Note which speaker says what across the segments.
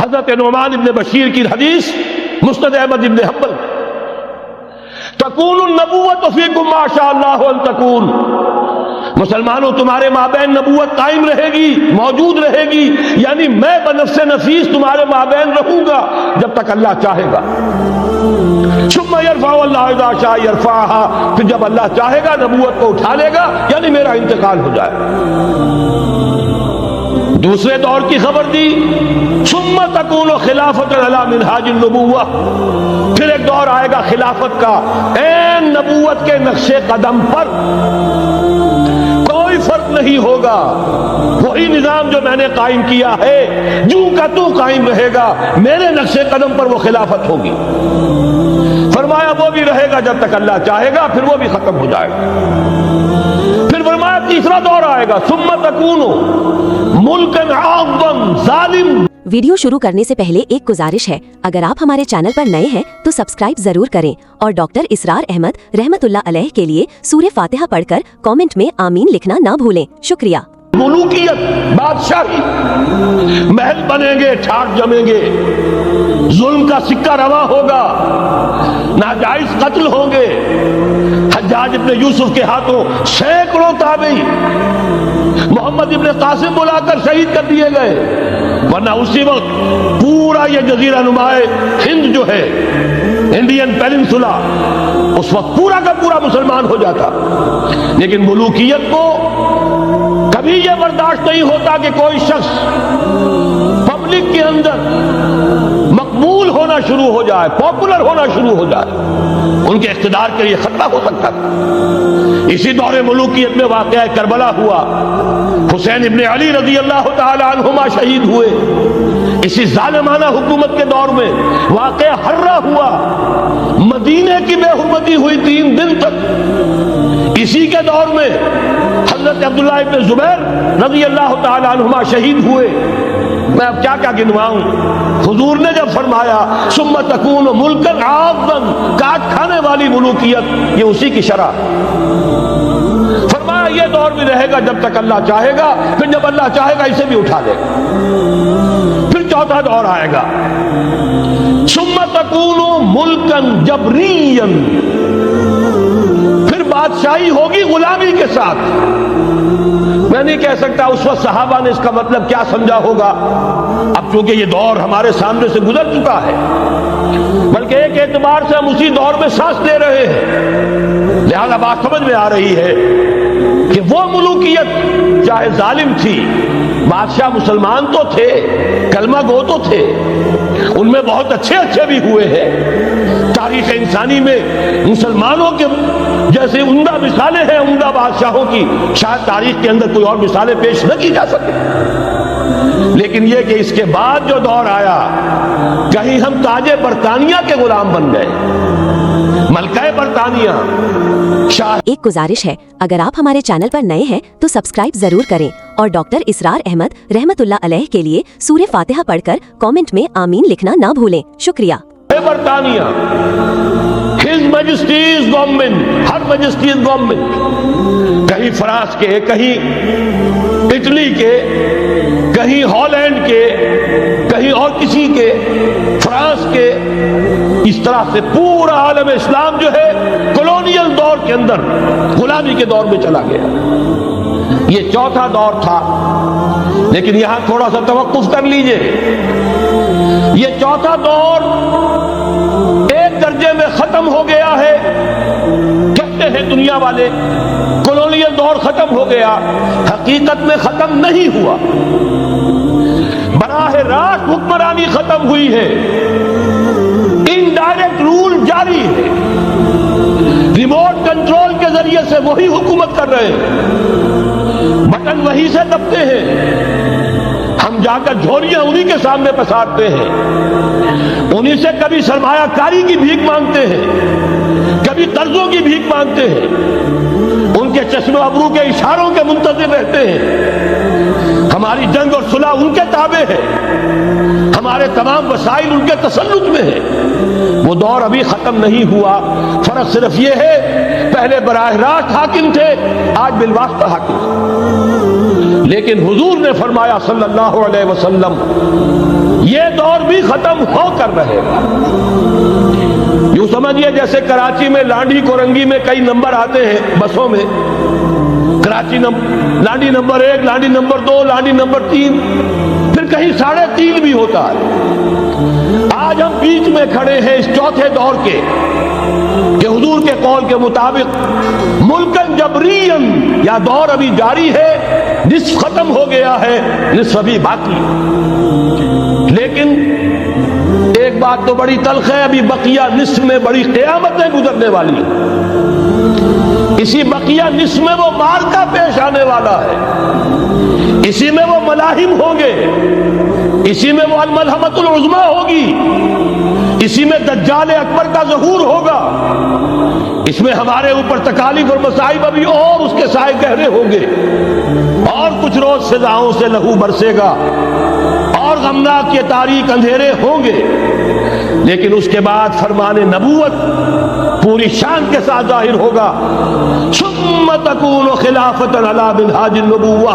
Speaker 1: حضرت نعمان ابن بشیر کی حدیث مسند احمد ابن حنبل، تکون النبوت فیکم ما شاء اللہ ان تکون، مسلمانوں تمہارے مابین نبوت قائم رہے گی، موجود رہے گی، یعنی میں بنفس نفیس تمہارے مابین رہوں گا جب تک اللہ چاہے گا۔ ثم یرفع اللہ اذا شاء یرفعها، پھر جب اللہ چاہے گا نبوت کو اٹھا لے گا، یعنی میرا انتقال ہو جائے گا۔ دوسرے دور کی خبر دی، ثم تکون خلافۃ علی منہاج النبوہ، پھر ایک دور آئے گا خلافت کا عین نبوت کے نقش قدم پر، کوئی فرق نہیں ہوگا، وہی نظام جو میں نے قائم کیا ہے جو کا تو قائم رہے گا، میرے نقش قدم پر وہ خلافت ہوگی۔ فرمایا وہ بھی رہے گا جب تک اللہ چاہے گا، پھر وہ بھی ختم ہو جائے گا۔ پھر فرمایا تیسرا دور آئے گا، ثم تکون ملکا عاضا ظالم۔
Speaker 2: ویڈیو شروع کرنے سے پہلے ایک گزارش ہے، اگر آپ ہمارے چینل پر نئے ہیں تو سبسکرائب ضرور کریں اور ڈاکٹر اسرار احمد رحمت اللہ علیہ کے لیے سورہ فاتحہ پڑھ کر کامنٹ میں آمین لکھنا نہ بھولیں۔ شکریہ۔
Speaker 1: ملوکیت، بادشاہی، محل بنیں گے، ٹھاٹ جمیں گے، ظلم کا سکہ رواں ہوگا، ناجائز قتل ہوں گے، حجاج ابن یوسف کے ہاتھوں سینکڑوں تابعی محمد ابن قاسم بلا کر شہید کر دیے گئے، ورنہ اسی وقت پورا یہ جزیرہ نما ہند جو ہے، انڈین پیننسولا، اس وقت پورا کا پورا مسلمان ہو جاتا۔ لیکن ملوکیت کو کبھی یہ برداشت نہیں ہوتا کہ کوئی شخص پبلک کے اندر مقبول ہونا شروع ہو جائے، پاپولر ہونا شروع ہو جائے، ان کے اقتدار کے لیے خطرہ ہو سکتا تھا۔ اسی دور ملوکیت میں واقعہ کربلا ہوا، حسین ابن علی رضی اللہ تعالی عنہما شہید ہوئے۔ اسی ظالمانہ حکومت کے دور میں واقعہ حرہ ہوا، مدینے کی بے حرمتی ہوئی 3 دن تک۔ اسی کے دور میں حضرت عبداللہ ابن زبیر رضی اللہ تعالی عنہما شہید ہوئے۔ میں اب کیا کیا گنواؤں؟ حضور نے جب فرمایا ثم تکون ملکا عاضا، کاٹ کھانے والی ملوکیت، یہ اسی کی شرح۔ فرمایا یہ دور بھی رہے گا جب تک اللہ چاہے گا، پھر جب اللہ چاہے گا اسے بھی اٹھا لے گا۔ پھر چوتھا دور آئے گا، ثم تکون ملکا جبریا، پھر بادشاہی ہوگی غلامی کے ساتھ۔ میں نہیں کہہ سکتا اس وقت صحابہ نے اس کا مطلب کیا سمجھا ہوگا، اب چونکہ یہ دور ہمارے سامنے سے گزر چکا ہے، بلکہ ایک اعتبار سے ہم اسی دور میں سانس لے رہے ہیں، لہذا بات سمجھ میں آ رہی ہے کہ وہ ملوکیت چاہے ظالم تھی، بادشاہ مسلمان تو تھے، کلمہ گو تو تھے، ان میں بہت اچھے بھی ہوئے ہیں۔ تاریخ انسانی میں مسلمانوں کے جیسے عمدہ مثالیں ہیں عمدہ بادشاہوں کی، شاید تاریخ کے اندر کوئی اور مثالیں پیش نہ کی جا سکے۔ لیکن یہ کہ اس کے بعد جو دور آیا، کہیں ہم تاج برطانیہ کے غلام بن گئے، ملکہ برطانیہ، شاہ۔
Speaker 2: ایک گزارش ہے، اگر آپ ہمارے چینل پر نئے ہیں تو سبسکرائب ضرور کریں اور ڈاکٹر اسرار احمد رحمت اللہ علیہ کے لیے سورہ فاتحہ پڑھ کر کامنٹ میں آمین لکھنا نہ بھولیں۔ شکریہ۔
Speaker 1: برطانیہ، ہز میجسٹیز گورنمنٹ، ہر میجسٹیز گورنمنٹ، کہیں فرانس کے، کہیں اٹلی کے، کہیں ہالینڈ کے، کہیں اور کسی کے، فرانس کے، اس طرح سے پورا عالم اسلام جو ہے کولونیل دور کے اندر غلامی کے دور میں چلا گیا۔ یہ چوتھا دور تھا، لیکن یہاں تھوڑا سا توقف کر لیجئے۔ یہ چوتھا دور ایک درجے میں ختم ہو گیا ہے، کہتے ہیں دنیا والے کولونیل دور ختم ہو گیا، حقیقت میں ختم نہیں ہوا، براہ راست حکمرانی ختم ہوئی ہے، انڈائریکٹ رول جاری ہے، ریموٹ کنٹرول کے ذریعے سے وہی حکومت کر رہے ہیں، بٹن وہی سے دبتے ہیں، ہم جا کر جھولیاں انہی کے سامنے پسارتے ہیں، انہی سے کبھی سرمایہ کاری کی بھیک مانگتے ہیں، کبھی قرضوں کی بھیک مانگتے ہیں، ان کے چشم و ابرو کے اشاروں کے منتظر رہتے ہیں، ہماری جنگ اور صلح ان کے تابع ہے، ہمارے تمام وسائل ان کے تسلط میں ہے۔ وہ دور ابھی ختم نہیں ہوا، فرق صرف یہ ہے پہلے براہ راست حاکم تھے، آج بالواسطہ حاکم ہیں۔ لیکن حضور نے فرمایا صلی اللہ علیہ وسلم یہ دور بھی ختم ہو کر رہے گا. یوں سمجھیے جیسے کراچی میں لانڈی کورنگی میں کئی نمبر آتے ہیں بسوں میں، Karachi Landhi number 1، Landhi number 2، Landhi number 3، پھر کہیں 3.5 بھی ہوتا ہے. آج ہم بیچ میں کھڑے ہیں اس چوتھے دور کے کہ حضور کے قول کے مطابق ملکن جبرین، یا دور ابھی جاری ہے، نصف ختم ہو گیا ہے، نصف ابھی باقی. لیکن ایک بات تو بڑی تلخ ہے، ابھی بقیہ نصف میں بڑی قیامتیں گزرنے والی ہیں. اسی بقیہ نصف میں وہ معرکہ پیش آنے والا ہے، اسی میں وہ ملاحم ہوں گے، اسی میں وہ الملحمۃ العظمیٰ ہوگی، اسی میں دجال اکبر کا ظہور ہوگا، اس میں ہمارے اوپر تکالیف اور مصائب ابھی اور اس کے سائے گہرے ہوں گے، اور کچھ روز فضاؤں سے لہو برسے گا، اور غمناک یہ تاریک اندھیرے ہوں گے. لیکن اس کے بعد فرمان نبوت پوری شان کے ساتھ ظاہر ہوگا. ثم تکون خلافت علی منہاج النبوہ،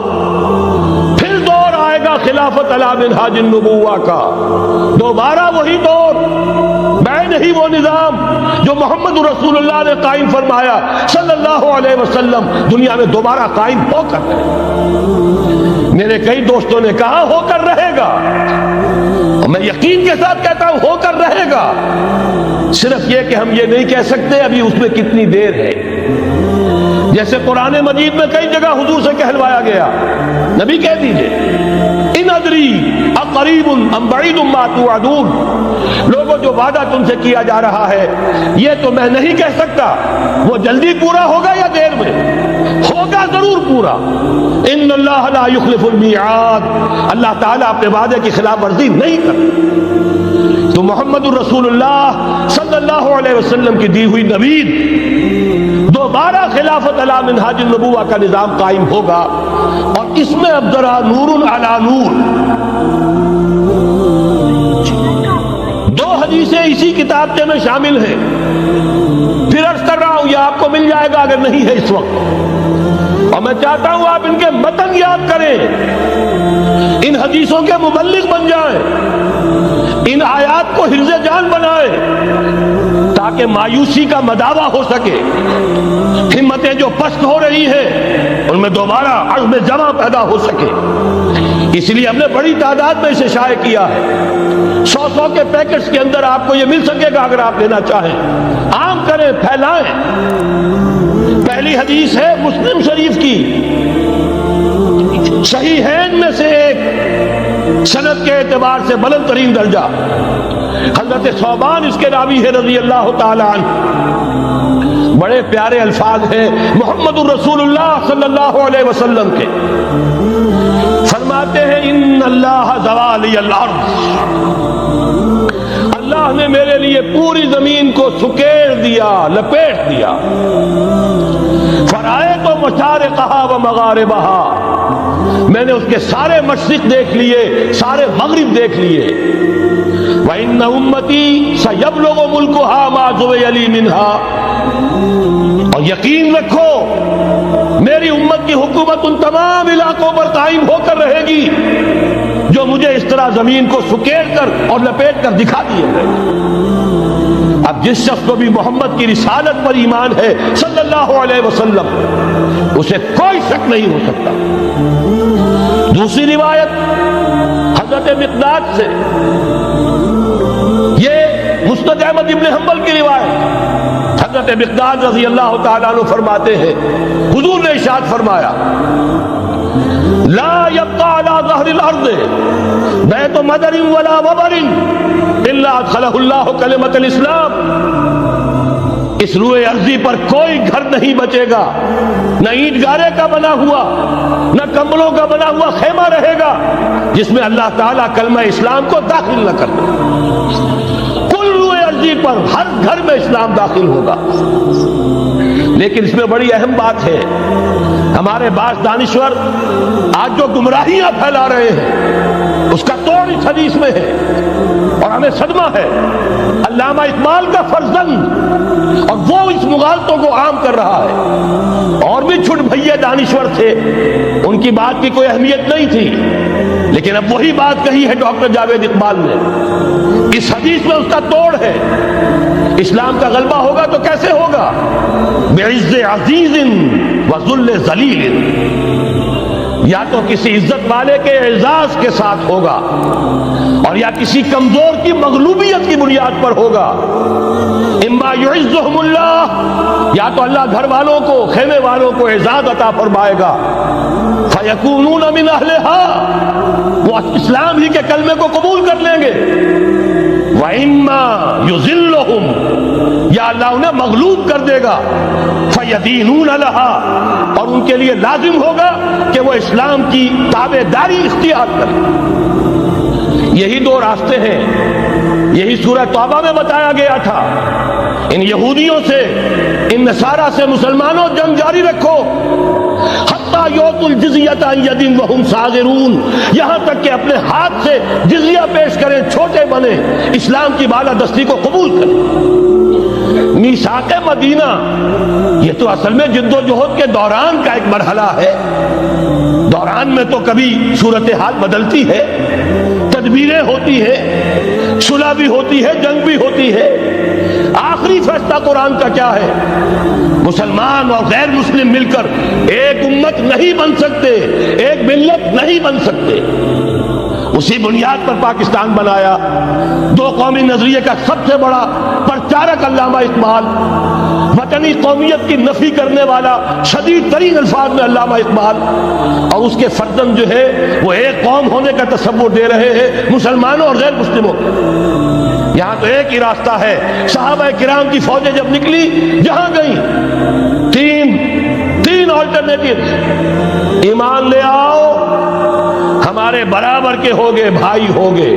Speaker 1: پھر دور آئے گا خلافت علی منہاج النبوہ کا، دوبارہ وہی دور، نہیں وہ نظام جو محمد رسول اللہ نے قائم فرمایا صلی اللہ علیہ وسلم، دنیا میں دوبارہ قائم ہو کر رہے گا. میرے کئی دوستوں نے کہا ہو کر رہے گا، اور میں یقین کے ساتھ کہتا ہوں ہو کر رہے گا. صرف یہ کہ ہم یہ نہیں کہہ سکتے ابھی اس میں کتنی دیر ہے. جیسے قرآن مجید میں کئی جگہ حضور سے کہلوایا گیا، نبی کہہ دیجئے ان ادری اقریب ام بعید ما توعدون، لوگوں جو وعدہ تم سے کیا جا رہا ہے یہ تو میں نہیں کہہ سکتا وہ جلدی پورا ہوگا یا دیر میں، ہوگا ضرور پورا. ان اللہ لا یخلف المیعاد، اللہ تعالیٰ اپنے وعدے کی خلاف ورزی نہیں کرتا. تو محمد الرسول اللہ صلی اللہ علیہ وسلم کی دی ہوئی نوید، دوبارہ خلافت علی منہاج النبوہ کا نظام قائم ہوگا، اور اس میں اب ذرا نور علی نور. دو حدیثیں اسی کتابچے میں شامل ہیں، پھر عرض کر رہا ہوں یہ آپ کو مل جائے گا اگر نہیں ہے اس وقت، اور میں چاہتا ہوں آپ ان کے متن یاد کریں، ان حدیثوں کے مبلغ بن جائیں، ان آیات کو حفظ جان بنائیں، تاکہ مایوسی کا مداوع ہو سکے. ہمتیں جو پست ہو رہی ہیں ان میں دوبارہ عزم جمع پیدا ہو سکے. اس لیے ہم نے بڑی تعداد میں اسے شائع کیا ہے. 100 کے پیکٹس کے اندر آپ کو یہ مل سکے گا اگر آپ لینا چاہیں. عام کریں، پھیلائیں. پہلی حدیث ہے مسلم شریف کی، صحیحین میں سے ایک، سند کے اعتبار سے بلند ترین درجہ. حضرت ثوبان اس کے راوی ہے رضی اللہ تعالی عنہ. بڑے پیارے الفاظ ہیں محمد الرسول اللہ صلی اللہ علیہ وسلم کے. فرماتے ہیں ان اللہ زوالی الارض، اللہ نے میرے لیے پوری زمین کو سکیڑ دیا، لپیٹ دیا. فرائے تو مشارقہا و مغاربہا، میں نے اس کے سارے مشرق دیکھ لیے، سارے مغرب دیکھ لیے. وَإِنَّ أُمَّتِي سَيَبْلُغُ مُلْكُهَا مَا زُوِيَ لِي مِنْهَا، اور یقین رکھو میری امت کی حکومت ان تمام علاقوں پر قائم ہو کر رہے گی جو مجھے اس طرح زمین کو سکیڑ کر اور لپیٹ کر دکھا دیے گئے. اب جس شخص کو بھی محمد کی رسالت پر ایمان ہے صلی اللہ علیہ وسلم، اسے کوئی شک نہیں ہو سکتا. دوسری روایت حضرت مقداد سے، یہ مسند احمد ابن حنبل کی روایت. حضرت مقداد رضی اللہ تعالیٰ عنہ فرماتے ہیں حضور نے ارشاد فرمایا لا يبقى على ظهر الارض بیت مدر ولا وبر الا ادخله الله کلمۃ الاسلام. اس روئے ارضی پر کوئی گھر نہیں بچے گا، نہ اینٹ گارے کا بنا ہوا نہ کمبلوں کا بنا ہوا خیمہ رہے گا جس میں اللہ تعالیٰ کلمہ اسلام کو داخل نہ کر دے. کل روئے ارضی پر ہر گھر میں اسلام داخل ہوگا. لیکن اس میں بڑی اہم بات ہے، ہمارے بعض دانشور آج جو گمراہیاں پھیلا رہے ہیں اس کا توڑ اس حدیث میں ہے. اور ہمیں صدمہ ہے علامہ اقبال کا فرزند، اور وہ اس مغالطوں کو عام کر رہا ہے۔ اور بھی چھٹ بھئیے دانشور تھے، ان کی بات کی کوئی اہمیت نہیں تھی، لیکن اب وہی بات کہی ہے ڈاکٹر جاوید اقبال نے۔ اس حدیث میں اس کا توڑ ہے، اسلام کا غلبہ ہوگا تو کیسے ہوگا؟ بعز عزیز وذل ذلیل، یا تو کسی عزت والے کے اعزاز کے ساتھ ہوگا، اور یا کسی کمزور کی مغلوبیت کی بنیاد پر ہوگا۔ اما یعزہم اللہ، یا تو اللہ گھر والوں کو، خیمے والوں کو اعزاز عطا فرمائے گا، فیکونون من اہلہا، وہ اسلام ہی کے کلمے کو قبول کر لیں گے، وَإِمَّا يُذِلُّهُمْ، یا اللہ انہیں مغلوب کر دے گا، فَيَدِينُونَ لَهَا، اور ان کے لیے لازم ہوگا کہ وہ اسلام کی تابعداری اختیار کریں۔ یہی دو راستے ہیں، یہی سورہ توبہ میں بتایا گیا تھا۔ ان یہودیوں سے، ان نصارہ سے مسلمانوں جنگ جاری رکھو، حتیٰ یؤتوا الجزیۃ عن ید وہم صاغرون، یہاں تک کہ اپنے ہاتھ سے جزیہ پیش کریں، چھوٹے بنے، اسلام کی بالادستی کو قبول کریں۔ میثاق مدینہ یہ تو اصل میں جد و جہد کے دوران کا ایک مرحلہ ہے۔ دوران میں تو کبھی صورتحال بدلتی ہے، تدبیریں ہوتی ہیں، صلح بھی ہوتی ہے، جنگ بھی ہوتی ہے۔ آخری فیصلہ قرآن کا کیا ہے؟ مسلمان اور غیر مسلم مل کر ایک امت نہیں بن سکتے، ایک ملت نہیں بن سکتے۔ اسی بنیاد پر پاکستان بنایا۔ دو قومی نظریے کا سب سے بڑا پرچارک علامہ اقبال، وطنی قومیت کی نفی کرنے والا شدید ترین الفاظ میں علامہ اقبال، اور اس کے فرزند جو ہے وہ ایک قوم ہونے کا تصور دے رہے ہیں مسلمانوں اور غیر مسلموں کو۔ یہاں تو ایک ہی راستہ ہے۔ صحابہ کرام کی فوجیں جب نکلی جہاں گئیں، تین آلٹرنیٹو، ایمان لے آؤ، ہمارے برابر کے ہوگے، بھائی ہوگے،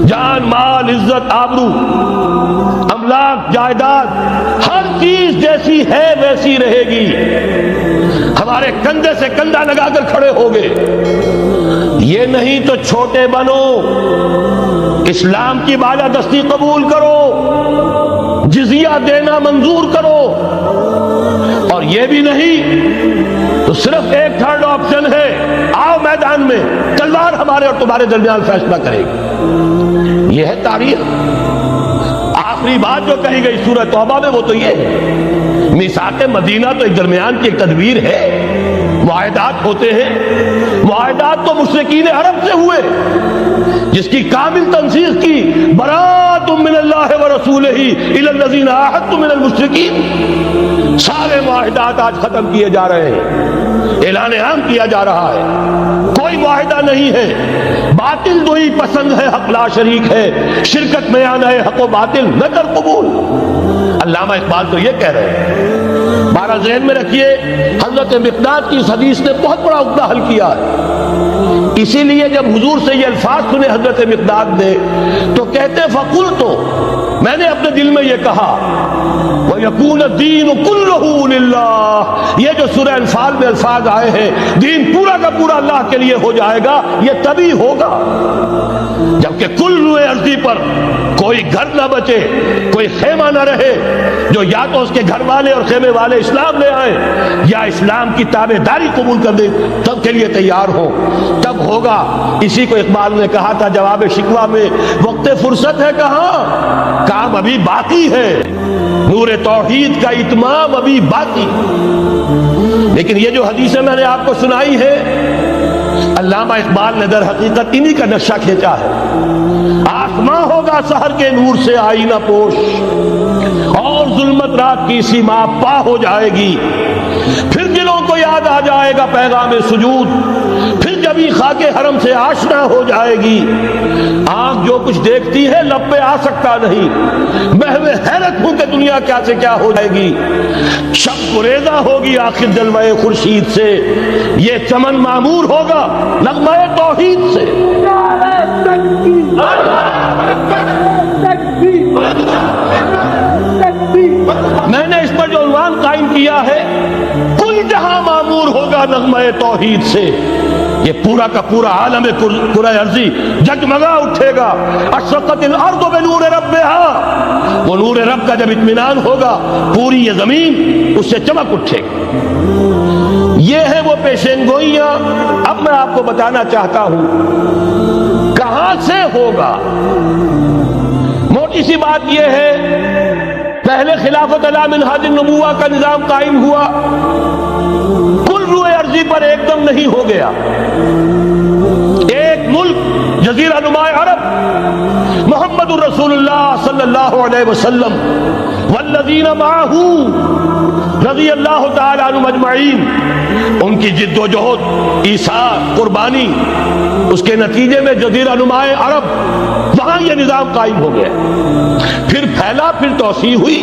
Speaker 1: جان مال عزت آبرو املاک جائیداد ہر چیز جیسی ہے ویسی رہے گی، ہمارے کندھے سے کندھا لگا کر کھڑے ہوگے۔ یہ نہیں تو چھوٹے بنو، اسلام کی بالادستی قبول کرو، جزیہ دینا منظور کرو، اور یہ بھی نہیں تو صرف ایک تھرڈ آپشن ہے، آؤ میدان میں، تلوار ہمارے اور تمہارے درمیان فیصلہ کرے گی۔ یہ ہے تاریخ۔ آخری بات جو کہی گئی سورہ توبہ میں وہ تو یہ ہے، میثاق مدینہ تو ایک درمیان کی ایک تدبیر ہے، معاہدات ہوتے ہیں، معاہدات تو مشرکین عرب سے ہوئے، جس کی کامل تنسیخ کی، براۃ من اللہ ورسولہ الی الذین عاہدتم من المشرکین۔ سارے معاہدات آج ختم کیے جا رہے ہیں، اعلان عام کیا جا رہا ہے، کوئی معاہدہ نہیں ہے، باطل دو ہی پسند ہے، حق لا شریک ہے، شرکت میں آنا ہے، حق و باطل نہ کر قبول۔ علامہ اقبال تو یہ کہہ رہے ہیں۔ بارہ ذہن میں رکھیے، حضرت مقداد کی اس حدیث نے بہت بڑا عقدہ حل کیا ہے۔ اسی لیے جب حضور سے یہ الفاظ سنے حضرت مقداد نے تو کہتے فقلت، میں نے اپنے دل میں یہ کہا، وَيَكُونَ الدِّينُ كُلُّهُ لِلَّهِ، یہ جو سورہ انفال میں الفاظ آئے ہیں، دین پورا کا پورا اللہ کے لیے ہو جائے گا، یہ تبھی ہوگا جبکہ کل روئے ارضی پر کوئی گھر نہ بچے، کوئی خیمہ نہ رہے جو یا تو اس کے گھر والے اور خیمے والے اسلام لے آئیں یا اسلام کی تابع داری قبول کر دیں، تب کے لیے تیار ہو، تب ہوگا۔ اسی کو اقبال نے کہا تھا جواب شکوہ میں، وقت فرصت ہے کہاں، کام ابھی باقی ہے، نور توحید کا اتمام ابھی باقی۔ لیکن یہ جو حدیثیں میں نے آپ کو سنائی ہے، علامہ اقبال نے در حقیقت انہی کا نقشہ کھینچا ہے۔ آسماں ہوگا سحر کے نور سے آئینہ پوش، اور ظلمت رات کی سیما پا ہو جائے گی، پھر دلوں کو یاد آ جائے گا پیغام سجود، پھر جب ہی خاک حرم سے آشنا ہو جائے گی۔ آنکھ جو کچھ دیکھتی ہے لب پہ آ سکتا نہیں، محو حیرت ہوں کہ دنیا کیا سے کیا ہو جائے گی۔ شب گریزہ ہوگی آخر جلوہ خورشید سے، یہ چمن معمور ہوگا نغمہ توحید سے۔ میں نے اس پر جو عنوان قائم کیا ہے، کل جہاں معمور ہوگا نغمہ توحید سے، یہ پورا کا پورا عالم کرہ ارضی جگمگا اٹھے گا. اشرقت الارض بنور ربها، وہ نور رب کا جب اطمینان ہوگا پوری یہ زمین اس سے چمک اٹھے گی. یہ ہے وہ پیشین گوئیاں. اب میں آپ کو بتانا چاہتا ہوں کہاں سے ہوگا. موٹی سی بات یہ ہے، پہلے خلافت علی منہاج النبوہ کا نظام قائم ہوا، کل روئے ارضی پر ایک دم نہیں ہو گیا. ایک ملک جزیرہ نما عرب، محمد الرسول اللہ صلی اللہ علیہ وسلم والذین معہ رضی اللہ تعالی عنہم اجمعین، ان کی جد و جہد، ایثار، قربانی، اس کے نتیجے میں جزیرہ نما عرب وہاں یہ نظام قائم ہو گیا. پھر پھیلا، پھر توسیع ہوئی.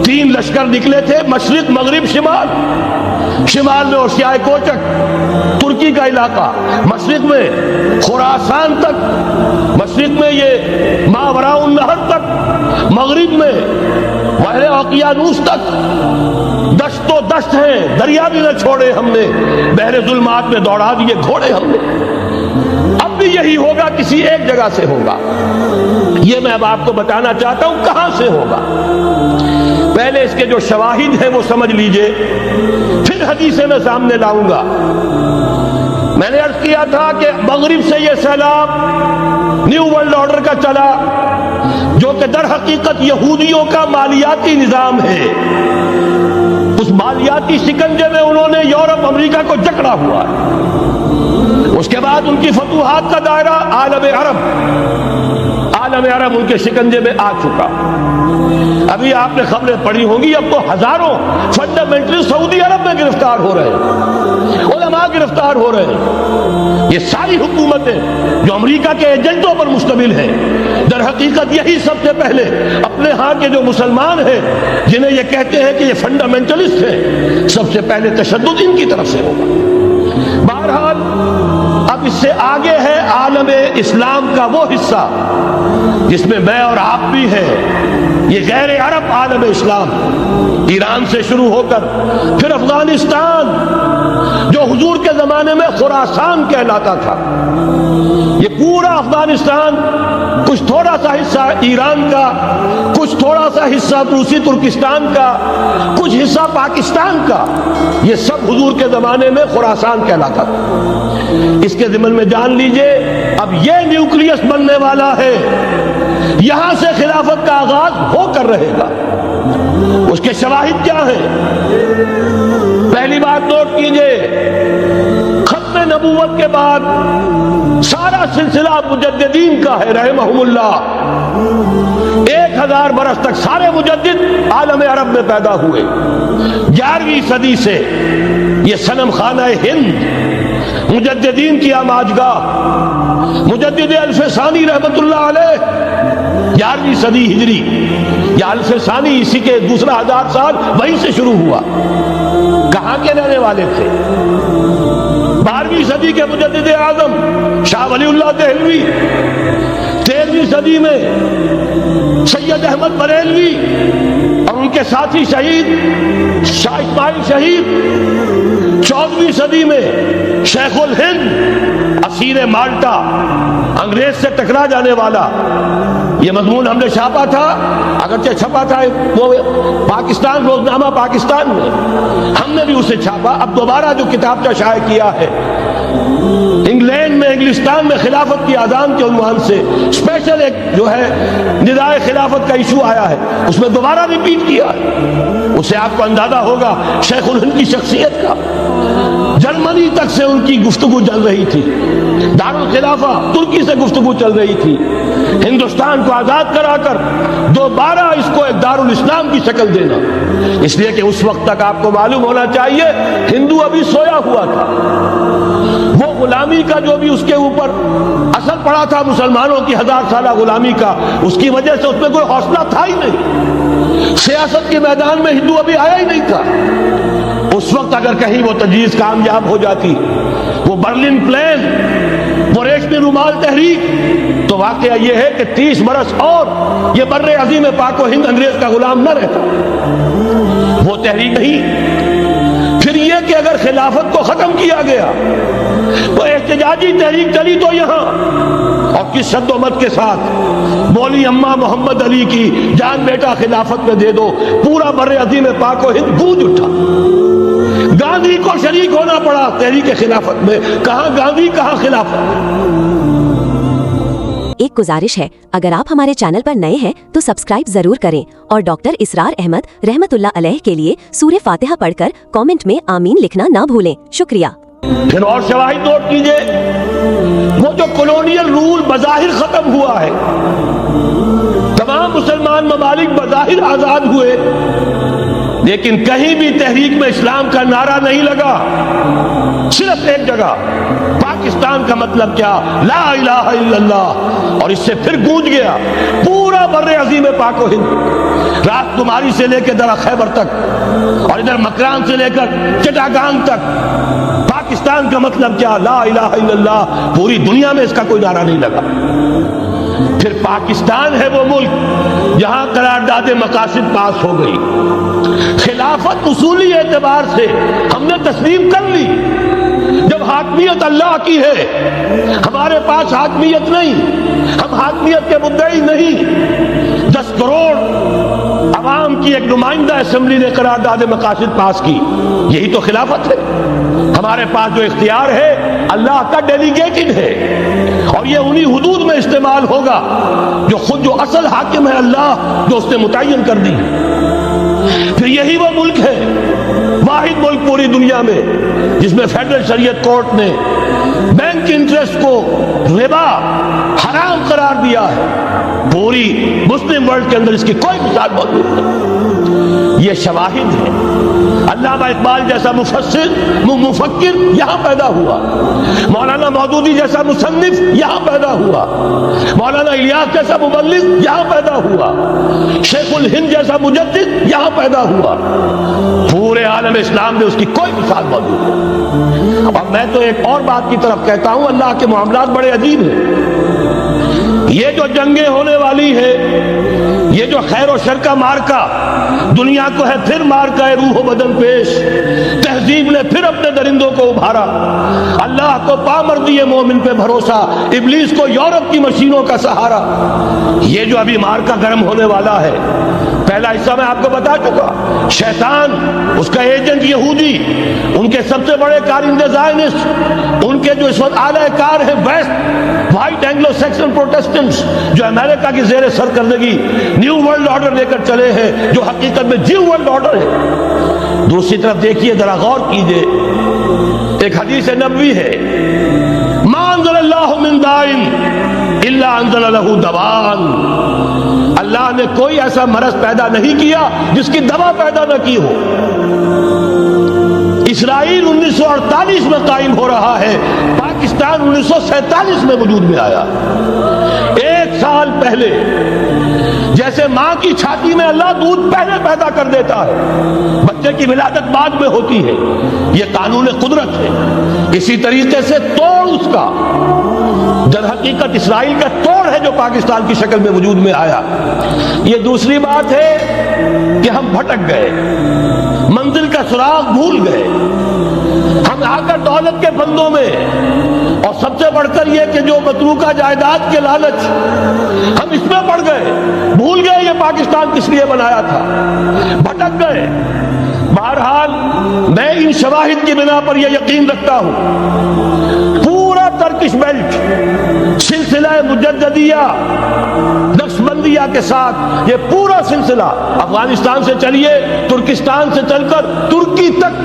Speaker 1: 3 لشکر نکلے تھے، مشرق، مغرب، شمال. شمال میں اوشیائے کوچک ترکی کا علاقہ، مشرق میں خراسان تک، مشرق میں یہ ماوراء النہر تک، مغرب میں بحر اوقیانوس تک. دشت و دشت ہیں، دریا بھی نہ چھوڑے ہم نے، بحر ظلمات میں دوڑا دیے گھوڑے ہم نے. اب بھی یہی ہوگا، کسی ایک جگہ سے ہوگا. یہ میں اب آپ کو بتانا چاہتا ہوں کہاں سے ہوگا. پہلے اس کے جو شواہد ہیں وہ سمجھ لیجئے، پھر حدیثیں میں سامنے لاؤں گا. میں نے عرض کیا تھا کہ مغرب سے یہ سیلاب نیو ورلڈ آرڈر کا چلا، جو کہ در حقیقت یہودیوں کا مالیاتی نظام ہے. اس مالیاتی شکنجے میں انہوں نے یورپ، امریکہ کو جکڑا ہوا ہے. اس کے بعد ان کی فتوحات کا دائرہ عالم عرب، عالم عرب ان کے شکنجے میں آ چکا. ابھی آپ نے خبریں پڑھی ہوں گی، اب تو ہزاروں فنڈامنٹل سعودی عرب میں گرفتار ہو رہے ہیں، علماء گرفتار ہو رہے ہیں. یہ ساری حکومتیں جو امریکہ کے ایجنٹوں پر مشتمل ہیں، در حقیقت یہی سب سے پہلے اپنے ہاں کے جو مسلمان ہیں، جنہیں یہ کہتے ہیں کہ یہ فنڈامنٹلسٹ ہیں، سب سے پہلے تشدد ان کی طرف سے ہوگا. بہرحال اب اس سے آگے ہے عالم اسلام کا وہ حصہ جس میں میں اور آپ بھی ہیں. یہ غیر عرب عالم اسلام، ایران سے شروع ہو کر پھر افغانستان، جو حضور کے زمانے میں خراسان کہلاتا تھا، یہ پورا افغانستان، کچھ تھوڑا سا حصہ ایران کا، کچھ تھوڑا سا حصہ روسی ترکستان کا، کچھ حصہ پاکستان کا، یہ سب حضور کے زمانے میں خراسان کہلاتا تھا. اس کے ضمن میں جان لیجئے اب یہ نیوکلیس بننے والا ہے، یہاں سے خلافت کا آغاز ہو کر رہے گا. اس کے شواہد کیا ہیں؟ پہلی بات نوٹ کیجئے، ختم نبوت کے بعد سارا سلسلہ مجددین کا ہے رحمہم اللہ. 1000 برس تک سارے مجدد عالم عرب میں پیدا ہوئے. 11ویں صدی سے یہ صنم خانہ ہند، مجددین کی آماجگاہ، مجدد الف ثانی رحمت اللہ علیہ، 11ویں صدی ہجری یا الف ثانی، اسی کے دوسرا 1000 سال وہیں سے شروع ہوا. کہاں کے رہنے والے تھے؟ 12ویں صدی کے مجدد اعظم شاہ ولی اللہ دہلوی، 13ویں صدی میں سید احمد بریلوی اور ان کے ساتھی شہید شاہ اسماعیل شہید، 14ویں صدی میں شیخ الہند، اسیر مالٹا، انگریز سے ٹکرا جانے والا. یہ مضمون ہم نے چھاپا تھا، اگرچہ چھپا تھا وہ پاکستان، روزنامہ پاکستان میں، ہم نے بھی اسے چھاپا. اب دوبارہ جو کتاب کا شائع کیا ہے، انگلینڈ میں، انگلستان میں خلافت کی اذان کے عنوان سے اسپیشل ایک جو ہے ندائے خلافت کا ایشو آیا ہے، اس میں دوبارہ ریپیٹ کیا ہے. اس سے آپ کو اندازہ ہوگا شیخ الہند کی شخصیت کا. جرمنی تک سے ان کی گفتگو چل رہی تھی، دارالخلافہ ترکی سے گفتگو چل رہی تھی. ہندوستان کو آزاد کرا کر دوبارہ اس کو ایک دارالاسلام کی شکل دینا، اس لیے کہ اس وقت تک آپ کو معلوم ہونا چاہیے ہندو ابھی سویا ہوا تھا. وہ غلامی کا جو بھی اس کے اوپر اثر پڑا تھا، مسلمانوں کی 1000 سالہ غلامی کا، اس کی وجہ سے اس میں کوئی حوصلہ تھا ہی نہیں. سیاست کے میدان میں ہندو ابھی آیا ہی نہیں تھا. اس وقت اگر کہیں وہ تجویز کامیاب ہو جاتی، وہ برلن پلان، وہ ریشمی رومال تحریک، تو واقعہ یہ ہے کہ 30 برس اور یہ بر عظیم پاک و ہند انگریز کا غلام نہ رہتا. وہ تحریک نہیں. پھر پھر یہ کہ اگر خلافت کو ختم کیا گیا تو احتجاجی تحریک چلی تو یہاں، اور کس شد و مت کے ساتھ بولی اماں محمد علی کی جان بیٹا خلافت میں دے دو، پورا بر عظیم پاک و ہند گونج اٹھا۔ گاندھی کو شریک ہونا پڑا تحریک خلافت میں، کہاں گاندھی کہاں خلافت۔
Speaker 2: ایک گزارش ہے، اگر آپ ہمارے چینل پر نئے ہیں تو سبسکرائب ضرور کریں اور ڈاکٹر اسرار احمد رحمت اللہ علیہ کے لیے سورہ فاتحہ پڑھ کر کامنٹ میں آمین لکھنا نہ بھولیں۔ شکریہ۔
Speaker 1: پھر اور شواہد نوٹ کیجئے، وہ جو کولونیل رول بظاہر ختم ہوا ہے، تمام مسلمان ممالک بظاہر آزاد ہوئے، لیکن کہیں بھی تحریک میں اسلام کا نعرہ نہیں لگا، صرف ایک جگہ، پاکستان کا مطلب کیا؟ لا الہ الا اللہ، اور اس سے پھر گونج گیا پورا بر عظیم پاک و ہند، رات کماری سے لے کے درہ خیبر تک اور ادھر مکران سے لے کر چٹاگانگ تک۔ پاکستان کا مطلب کیا؟ لا الہ الا اللہ، پوری دنیا میں اس کا کوئی نعرہ نہیں لگا۔ پھر پاکستان ہے وہ ملک جہاں قرارداد مقاصد پاس ہو گئی، خلافت اصولی اعتبار سے ہم نے تسلیم کر لی۔ جب حاکمیت اللہ کی ہے، ہمارے پاس حاکمیت نہیں، ہم حاکمیت کے مدعی نہیں۔ 10 کروڑ عوام کی ایک نمائندہ اسمبلی نے قرارداد مقاصد پاس کی، یہی تو خلافت ہے۔ ہمارے پاس جو اختیار ہے اللہ کا ڈیلیگیٹڈ ہے، اور یہ انہی حدود میں استعمال ہوگا جو خود جو اصل حاکم ہے اللہ، جو اس نے متعین کر دی۔ پھر یہی وہ ملک ہے، واحد ملک پوری دنیا میں جس میں فیڈرل شریعت کورٹ نے بینک انٹرسٹ کو ربا حرام قرار دیا ہے۔ پوری مسلم ورلڈ کے اندر اس کی کوئی مثال موجود نہیں۔ یہ شواہد ہے۔ علامہ اقبال جیسا مفکر یہاں پیدا ہوا، مولانا مودودی جیسا مصنف یہاں پیدا ہوا، مولانا الیاس جیسا مبلغ یہاں پیدا ہوا، شیخ الہند جیسا مجدد یہاں پیدا ہوا۔ پورے عالم اسلام میں اس کی کوئی مثال موجود نہیں۔ اور میں تو ایک اور بات کی طرف کہتا ہوں، اللہ کے معاملات بڑے عجیب ہیں۔ یہ جو جنگیں ہونے والی ہے، یہ جو خیر و شر کا مارکا دنیا کو ہے، پھر مارکا ہے روح و بدن پیش، تہذیب نے پھر اپنے درندوں کو ابھارا، اللہ کو پامردی مومن پہ بھروسہ، ابلیس کو یورپ کی مشینوں کا سہارا۔ یہ جو ابھی مارکا گرم ہونے والا ہے، پہلا حصہ میں آپ کو بتا چکا، شیطان، اس کا ایجنٹ یہودی، ان کے سب سے بڑے کارندے زائنسٹ، ان کے جو اس وقت اعلی کار ہیں West White Anglo Saxon Protestants, جو امریکہ کی زیر سرکردگی نیو ورلڈ آرڈر لے کر چلے ہیں، جو حقیقت میں نیو ورلڈ آرڈر ہے۔ دوسری طرف دیکھیے، ذرا غور کیجئے، ایک حدیث نبوی ہے، ما انزل اللہ من دائن الا انزل لہ دوان، اللہ نے کوئی ایسا مرض پیدا نہیں کیا جس کی دوا پیدا نہ کی ہو۔ اسرائیل 1948 میں قائم ہو رہا ہے، پاکستان 1947 میں وجود میں آیا۔ 1 سال پہلے جیسے ماں کی چھاتی میں اللہ دودھ پہلے پیدا کر دیتا ہے، بچے کی ولادت بعد میں ہوتی ہے، یہ قانون قدرت ہے۔ اسی طریقے سے توڑ اس کا در حقیقت اسرائیل کا توڑ ہے جو پاکستان کی شکل میں وجود میں آیا۔ یہ دوسری بات ہے کہ ہم بھٹک گئے، منزل کا سراغ بھول گئے، ہم آ کر دولت کے بندوں میں، اور سب سے بڑھ کر یہ کہ جو متروکہ جائیداد کے لالچ، ہم اس میں پڑ گئے، بھول گئے یہ پاکستان کس لیے بنایا تھا، بھٹک گئے۔ بہرحال میں ان شواہد کی بنا پر یہ یقین رکھتا ہوں، پورا ترکش بیلٹ سلسلہ مجددیہ نقش بندیہ کے ساتھ، یہ پورا سلسلہ افغانستان سے چلیے ترکستان سے چل کر ترکی تک،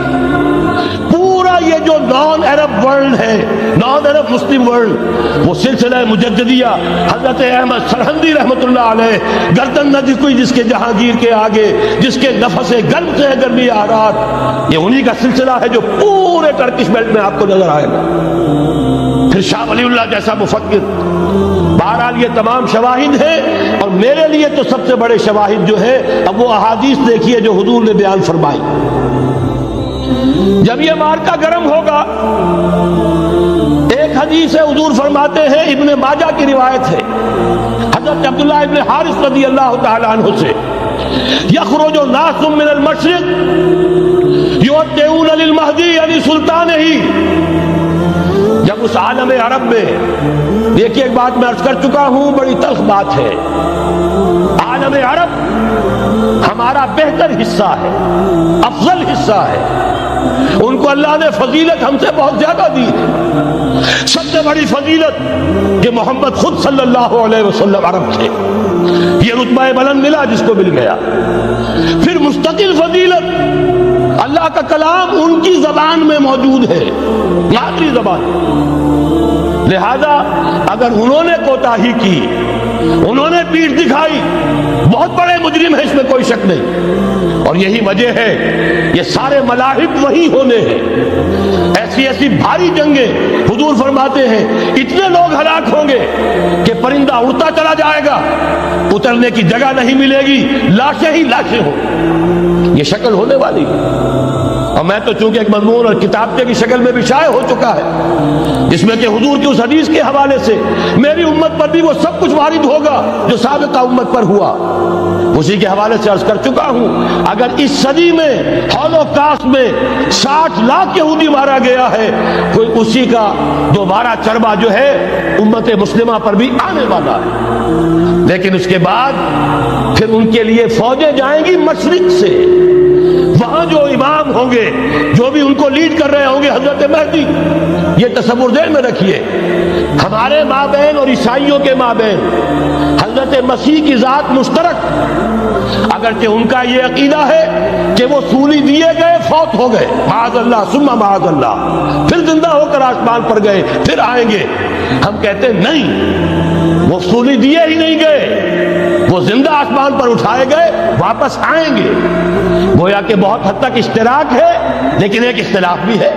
Speaker 1: پورا یہ جو نان عرب ورلڈ ہے، نان عرب مسلم ورلڈ، وہ سلسلہ مجددیہ حضرت احمد سرہندی رحمت اللہ علیہ، گردن نہ جھکی جس کے جہانگیر کے آگے، جس کے نفس گرم سے ہے گرمی آرات، یہ انہی کا سلسلہ ہے جو پورے ترکش بیلٹ میں آپ کو نظر آئے گا۔ پھر شاہ ولی اللہ جیسا مفکر۔ بہرحال یہ تمام شواہد ہیں، اور میرے لیے تو سب سے بڑے شواہد جو ہے، اب وہ احادیث دیکھیے جو حضور نے بیان فرمائی۔ جب یہ مارکا گرم ہوگا، ایک حدیث ہے، حضور فرماتے ہیں، ابن ماجہ کی روایت ہے، حضرت عبداللہ ابن حارث رضی اللہ تعالی عنہ سے، یخرج ناس من المشرق یوتئون للمہدی یعنی سلطان ہی. جب اس عالم عرب میں دیکھیے ایک بات میں عرض کر چکا ہوں, بڑی تلخ بات ہے, عالم عرب ہمارا بہتر حصہ ہے, افضل حصہ ہے, ان کو اللہ نے فضیلت ہم سے بہت زیادہ دی ہے. سب سے بڑی فضیلت کہ محمد خود صلی اللہ علیہ وسلم عرب تھے, یہ رتبہ بلند ملا جس کو مل گیا. پھر مستقل فضیلت اللہ کا کلام ان کی زبان میں موجود ہے, مادری زبان. لہذا اگر انہوں نے کوتاہی کی, انہوں نے پیٹھ دکھائی, بہت بڑے مجرم ہیں, اس میں کوئی شک نہیں. اور یہی وجہ ہے یہ سارے ملاحب وہی ہونے ہیں. ایسی ایسی بھاری جنگیں حضور فرماتے ہیں اتنے لوگ ہلاک ہوں گے کہ پرندہ اڑتا چلا جائے گا, اترنے کی جگہ نہیں ملے گی, لاشیں ہی لاشیں ہوں. یہ شکل ہونے والی ہے. اور میں تو چونکہ ایک مضمون اور کتابچے کی شکل میں بھی شائع ہو چکا ہے, جس میں کہ حضور کی اس حدیث کے حوالے سے میری امت پر بھی وہ سب کچھ وارد ہوگا جو سابقہ امت پر ہوا, اسی کے حوالے سے عرض کر چکا ہوں. اگر اس صدی میں ہولوکاسٹ میں 60 لاکھ یہودی مارا گیا ہے, کوئی اسی کا دوبارہ چربا جو ہے امت مسلمہ پر بھی آنے والا ہے. لیکن اس کے بعد پھر ان کے لیے فوجیں جائیں گی مشرق سے. وہاں جو امام ہوں گے, جو بھی ان کو لیڈ کر رہے ہوں گے, حضرت مہدی. یہ تصور ذہن میں رکھیے, ہمارے مابین اور عیسائیوں کے مابین حضرت مسیح کی ذات مشترک, اگرچہ ان کا یہ عقیدہ ہے کہ وہ سولی دیے گئے, فوت ہو گئے, معاذ اللہ ثم معاذ اللہ, پھر زندہ ہو کر آسمان پر گئے, پھر آئیں گے. ہم کہتے ہیں نہیں, وہ سولی دیے ہی نہیں گئے, وہ زندہ آسمان پر اٹھائے گئے, واپس آئیں گے. گویا کہ بہت حد تک اشتراک ہے, لیکن ایک اختلاف بھی ہے.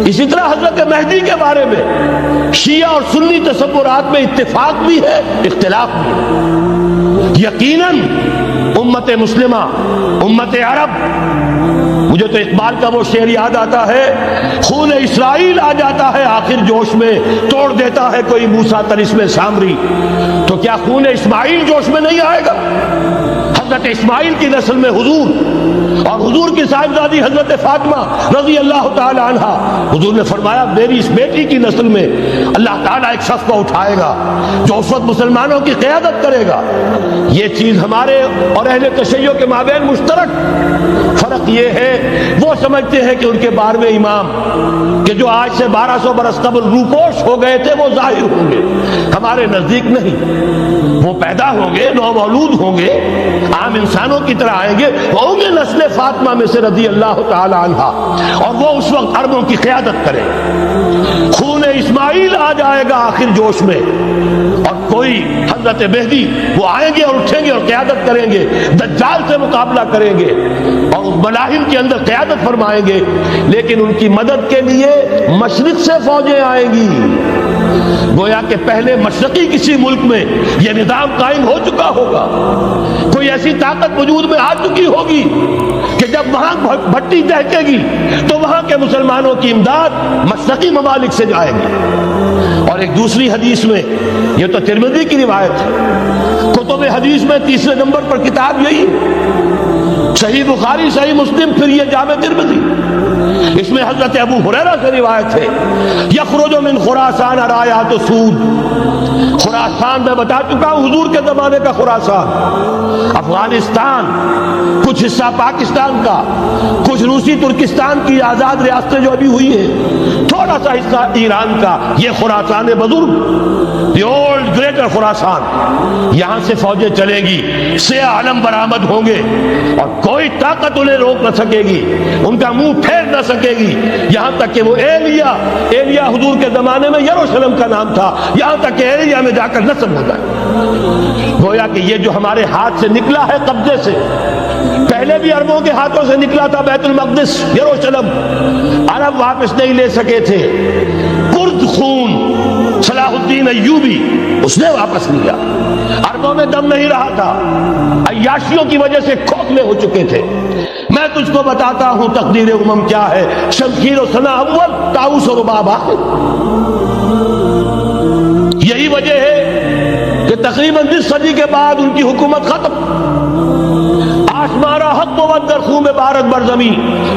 Speaker 1: اسی طرح حضرت مہدی کے بارے میں شیعہ اور سنی تصورات میں اتفاق بھی ہے, اختلاف بھی ہے. یقیناً امت مسلمہ, امت عرب, مجھے تو اقبال کا وہ شعر یاد آتا ہے, خون اسرائیل آ جاتا ہے آخر جوش میں, توڑ دیتا ہے کوئی موسیٰ طلسم سامری. تو کیا خون اسماعیل جوش میں نہیں آئے گا؟ حضرت اسماعیل کی نسل میں حضور اور حضور کی صاحبزادی حضرت فاطمہ رضی اللہ تعالی عنہ, حضور نے فرمایا میری اس بیٹی کی نسل میں اللہ تعالیٰ ایک شخص کو اٹھائے گا جو اس وقت مسلمانوں کی قیادت کرے گا. یہ چیز ہمارے اور اہل تشیع کے مابین مشترک. فرق یہ ہے وہ سمجھتے ہیں کہ ان کے 12ویں امام کہ جو آج سے 1200 برس قبل روپوش ہو گئے تھے وہ ظاہر ہوں گے, ہمارے نزدیک نہیں. وہ پیدا ہوں گے, نو مولود ہوں گے, عام انسانوں کی طرح آئیں گے, ہوں گے نسل فاطمہ میں سے رضی اللہ تعالی عنہ, اور وہ اس وقت عربوں کی قیادت کریں. خون اسماعیل آ جائے گا آخر جوش میں, اور کوئی حضرت مہدی وہ آئیں گے اور اٹھیں گے اور قیادت کریں گے, دجال سے مقابلہ کریں گے اور اس ملاحم کے اندر قیادت فرمائیں گے. لیکن ان کی مدد کے لیے مشرق سے فوجیں آئیں گی. گویا کہ پہلے مشرقی کسی ملک میں یہ نظام قائم ہو چکا ہوگا, کوئی ایسی طاقت وجود میں آ چکی ہوگی کہ جب وہاں بھٹی دہکے گی تو وہاں کے مسلمانوں کی امداد مشرقی ممالک سے جائے گی. اور ایک دوسری حدیث میں, یہ تو ترمذی کی روایت ہے, کتب حدیث میں تیسرے نمبر پر کتاب یہی, صحیح بخاری, صحیح مسلم, پھر یہ جامع ترمذی. اس میں حضرت ابو ہریرہ سے روایت ہے, یخرج من خراسان رایات سود. خراسان میں بتا چکا ہوں حضور کے زمانے کا خراسان, افغانستان, کچھ حصہ پاکستان کا, کچھ روسی ترکستان کی آزاد ریاستیں جو ابھی ہوئی ہیں, تھوڑا سا حصہ ایران کا, یہ خراسان بزرگ, دی اولڈ گریٹر خراسان. یہاں سے فوجیں چلیں گی, سیاہ علم برآمد ہوں گے, اور کوئی طاقت انہیں روک نہ سکے گی, ان کا منہ پھیر نہ سکے گی, یہاں تک کہ وہ ایلیا حضور کے زمانے میں یروشلم کا نام تھا, یہاں تک کہ ایلیا میں جا کر نصب ہو جائے. گویا کہ یہ جو ہمارے ہاتھ سے نکلا ہے قبضے سے, پہلے بھی عربوں کے ہاتھوں سے نکلا تھا بیت المقدس, یروشلم, عرب واپس نہیں لے سکے تھے. کرد خون صلاح الدین ایوبی اس نے واپس لیا, عربوں میں دم نہیں رہا تھا, عیاشیوں کی وجہ سے کھوکھلے ہو چکے تھے. میں تجھ کو بتاتا ہوں تقدیر امم کیا ہے, شمشیر و ثنا اول, طاؤس و رباب آخر. یہی وجہ ہے کہ تقریباً 20 صدی کے بعد ان کی حکومت ختم. کاش مارا حق بود در خون بارد بر زمین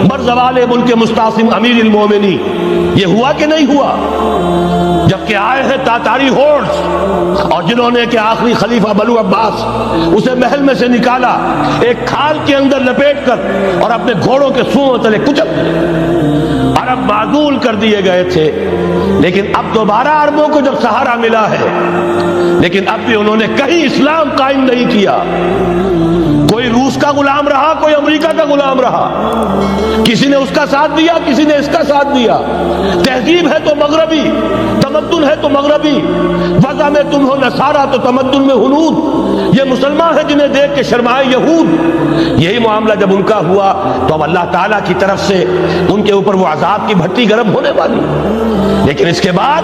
Speaker 1: بر زوال ملک مستعصم امیر المومنین. یہ ہوا کہ نہیں ہوا؟ جبکہ آئے ہیں تاتاری ہورس اور جنہوں نے کہ آخری خلیفہ بنو عباس اسے محل میں سے نکالا ایک کھال کے اندر لپیٹ کر اور اپنے گھوڑوں کے سوؤں تلے کچل دیا. عرب معزول کر دیے گئے تھے، لیکن اب دوبارہ عربوں کو جب سہارا ملا ہے، لیکن اب بھی انہوں نے کہیں اسلام قائم نہیں کیا. کوئی روس کا غلام رہا، کوئی امریکہ کا غلام رہا، کسی نے اس کا ساتھ دیا، کسی نے اس کا ساتھ دیا. تہذیب ہے تو مغربی، تمدن ہے تو مغربی. وضع میں تم ہو نصارہ تو تمدن میں ہنود. یہ مسلمان ہیں جنہیں دیکھ کے شرمائے یہود. یہی معاملہ جب ان کا ہوا تو اب اللہ تعالیٰ کی طرف سے ان کے اوپر وہ عذاب کی بھٹی گرم ہونے والی. لیکن اس کے بعد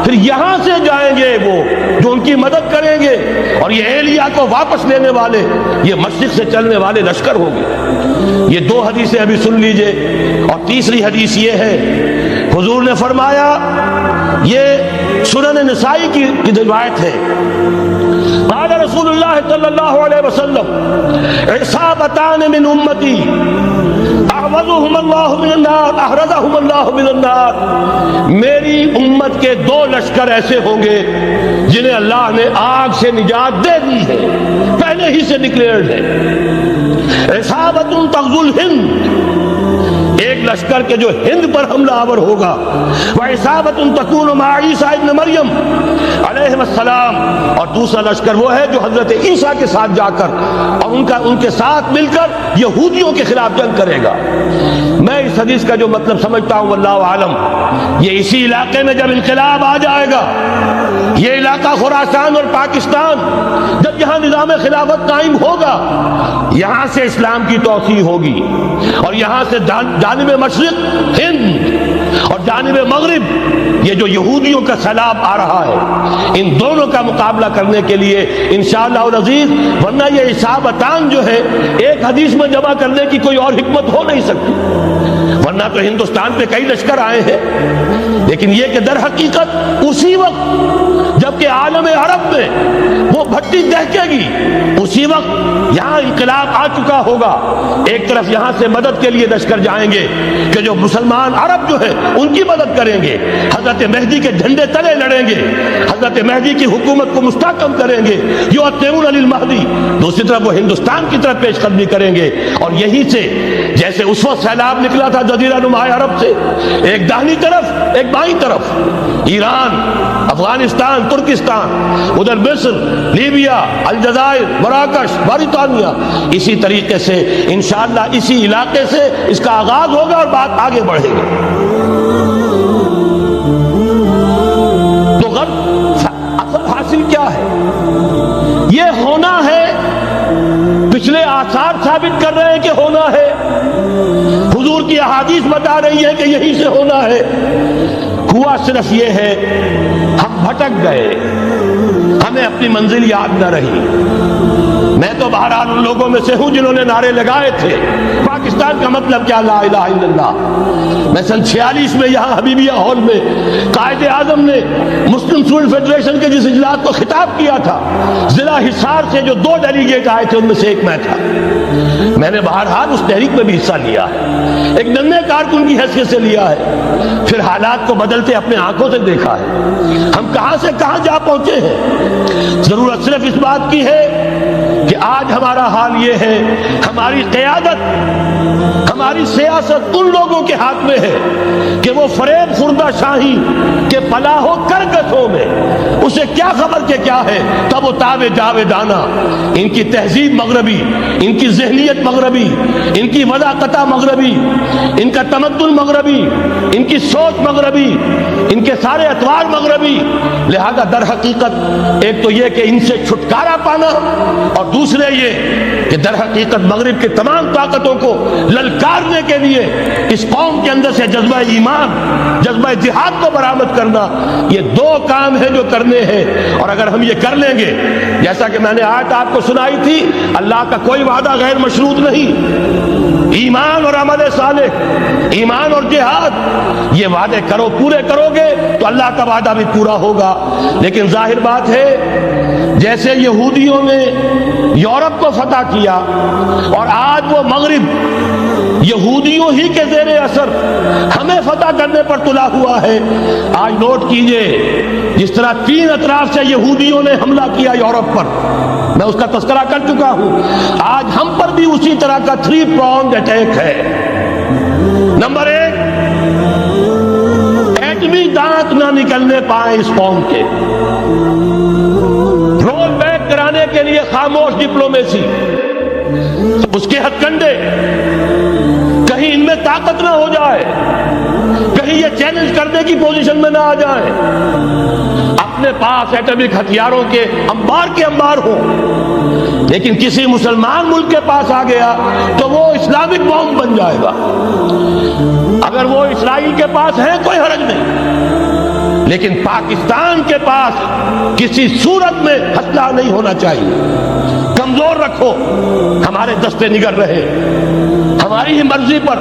Speaker 1: پھر یہاں سے جائیں گے وہ جو ان کی مدد کریں گے، اور یہ ایلیا کو واپس لینے والے یہ مشرق سے چلنے والے لشکر ہوں گے. یہ دو حدیثیں ابھی سن لیجئے. اور تیسری حدیث یہ ہے، حضور نے فرمایا، یہ سنن نسائی کی روایت ہے، قال رسول اللہ صلی اللہ علیہ وسلم عصابتان من امتی احرزهم اللہ من النار احرزهم اللہ من النار. میری امت کے دو لشکر ایسے ہوں گے جنہیں اللہ نے آگ سے نجات دے دی ہے، پہلے ہی سے ڈکلیئرڈ ہے. عصابت تغزو الہند، ایک لشکر کے جو ہند پر حملہ آور ہوگا. وَعِصَابَةٌ تَكُونُ مَعَ عِيسَىٰ ابن مریم علیہ السلام، اور دوسرا لشکر وہ ہے جو حضرت عیسیٰ کے ساتھ جا کر اور ان کے ساتھ مل کر یہودیوں کے خلاف جنگ کرے گا. میں اس حدیث کا جو مطلب سمجھتا ہوں واللہ عالم، یہ اسی علاقے میں جب انقلاب آ جائے گا، یہ علاقہ خراسان اور پاکستان جب یہاں نظام خلافت قائم ہوگا، یہاں سے اسلام کی توسیع ہوگی، اور یہاں سے جانب مشرق ہند اور جانب مغرب یہ جو یہودیوں کا سیلاب آ رہا ہے، ان دونوں کا مقابلہ کرنے کے لیے انشاءاللہ العزیز، ورنہ یہ عصابتان جو ہے ایک حدیث میں جمع کرنے کی کوئی اور حکمت ہو نہیں سکتی. ورنہ تو ہندوستان پہ کئی لشکر آئے ہیں، لیکن یہ کہ در حقیقت اسی وقت جبکہ عالم عرب میں وہ بھٹی دہکے گی، اسی وقت یہاں انقلاب آ چکا ہوگا. ایک طرف یہاں سے مدد کے لیے لشکر جائیں گے کہ جو مسلمان عرب جو ہیں ان کی مدد کریں گے، حضرت مہدی کے جھنڈے تلے لڑیں گے، حضرت مہدی کی حکومت کو مستحکم کریں گے، یؤتمون للمہدی. دوسری طرف وہ ہندوستان کی طرف پیش قدمی کریں گے، اور یہیں سے جیسے اس وقت سیلاب نکلا تھا جزیرہ نما عرب سے، ایک داہنی طرف ایک بائیں طرف، ایران، افغانستان، ترکستان، ادھر مصر، لیبیا، الجزائر، مراکش، موریتانیہ، اسی طریقے سے انشاءاللہ اسی علاقے سے اس کا آغاز ہوگا اور بات آگے بڑھے گی. تو اصل حاصل کیا ہے؟ یہ ہونا ہے، پچھلے آثار ثابت کر رہے ہیں کہ ہونا ہے، حضور کی احادیث بتا رہی ہے کہ یہی سے ہونا ہے. ہوا صرف یہ ہے ہم بھٹک گئے، ہمیں اپنی منزل یاد نہ رہی. میں تو بہرحال ان لوگوں میں سے ہوں جنہوں نے نعرے لگائے تھے پاکستان کا مطلب کیا، لا الہ الا اللہ. میں سن 46 میں یہاں حبیبیہ ہال میں قائد اعظم نے مسلم اسٹوڈنٹ فیڈریشن کے جس اجلاس کو خطاب کیا تھا، ضلع حصار سے جو 2 ڈیلیگیٹ آئے تھے ان میں سے ایک میں تھا. میں نے بہرحال اس تحریک میں بھی حصہ لیا ہے، ایک ننھے کارکن کی حیثیت سے لیا ہے، پھر حالات کو بدلتے اپنے آنکھوں سے دیکھا ہے، ہم کہاں سے کہاں جا پہنچے ہیں. ضرورت صرف اس بات کی ہے کہ آج ہمارا حال یہ ہے، ہماری قیادت، ہماری سیاست ان لوگوں کے ہاتھ میں ہے کہ وہ فریب خوردہ شاہی کے پلاح و کرگسوں میں اسے کیا خبر کہ کیا ہے، تب وہ تاب جاویدانہ. ان کی تہذیب مغربی، ان کی ذہنیت مغربی، ان کی وضاقتہ مغربی، ان کا تمدن مغربی، ان کی سوچ مغربی، ان کے سارے اطوار مغربی. لہذا در حقیقت ایک تو یہ کہ ان سے چھٹکارا پانا، اور دوسرے یہ کہ در حقیقت مغرب کی تمام طاقتوں کو للکارنے کے لیے اس قوم کے اندر سے جذبہ ایمان، جذبہ جہاد کو برآمد کرنا. یہ 2 کام ہیں جو کرنے ہیں، اور اگر ہم یہ کر لیں گے، جیسا کہ میں نے آیت آپ کو سنائی تھی، اللہ کا کوئی وعدہ غیر مشروط نہیں. ایمان اور عمل صالح، ایمان اور جہاد، یہ وعدے پورے کرو گے تو اللہ کا وعدہ بھی پورا ہوگا. لیکن ظاہر بات ہے جیسے یہودیوں نے یورپ کو فتح کیا اور آج وہ مغرب یہودیوں ہی کے زیر اثر ہمیں فتح کرنے پر تلا ہوا ہے. آج نوٹ کیجئے جس طرح 3 اطراف سے یہودیوں نے حملہ کیا یورپ پر، میں اس کا تذکرہ کر چکا ہوں، آج ہم پر بھی اسی طرح کا 3 pronged اٹیک ہے. نمبر 1، ایٹمی دانت نہ نکلنے پائیں اس قوم کے، رول بیک کرانے کے لیے خاموش ڈپلومیسی، اس کے ہتھ کنڈے، کہیں ان میں طاقت نہ ہو جائے، کہیں یہ چیلنج کرنے کی پوزیشن میں نہ آ جائیں، اپنے پاس ایٹمک ہتھیاروں کے انبار ہوں، لیکن کسی مسلمان ملک کے پاس آ گیا تو وہ اسلامک بام بن جائے گا. اگر وہ اسرائیل کے پاس ہے کوئی حرج نہیں، لیکن پاکستان کے پاس کسی صورت میں ہتھیار نہیں ہونا چاہیے. کمزور رکھو، ہمارے دستے نگر رہے، ہماری ہی مرضی پر،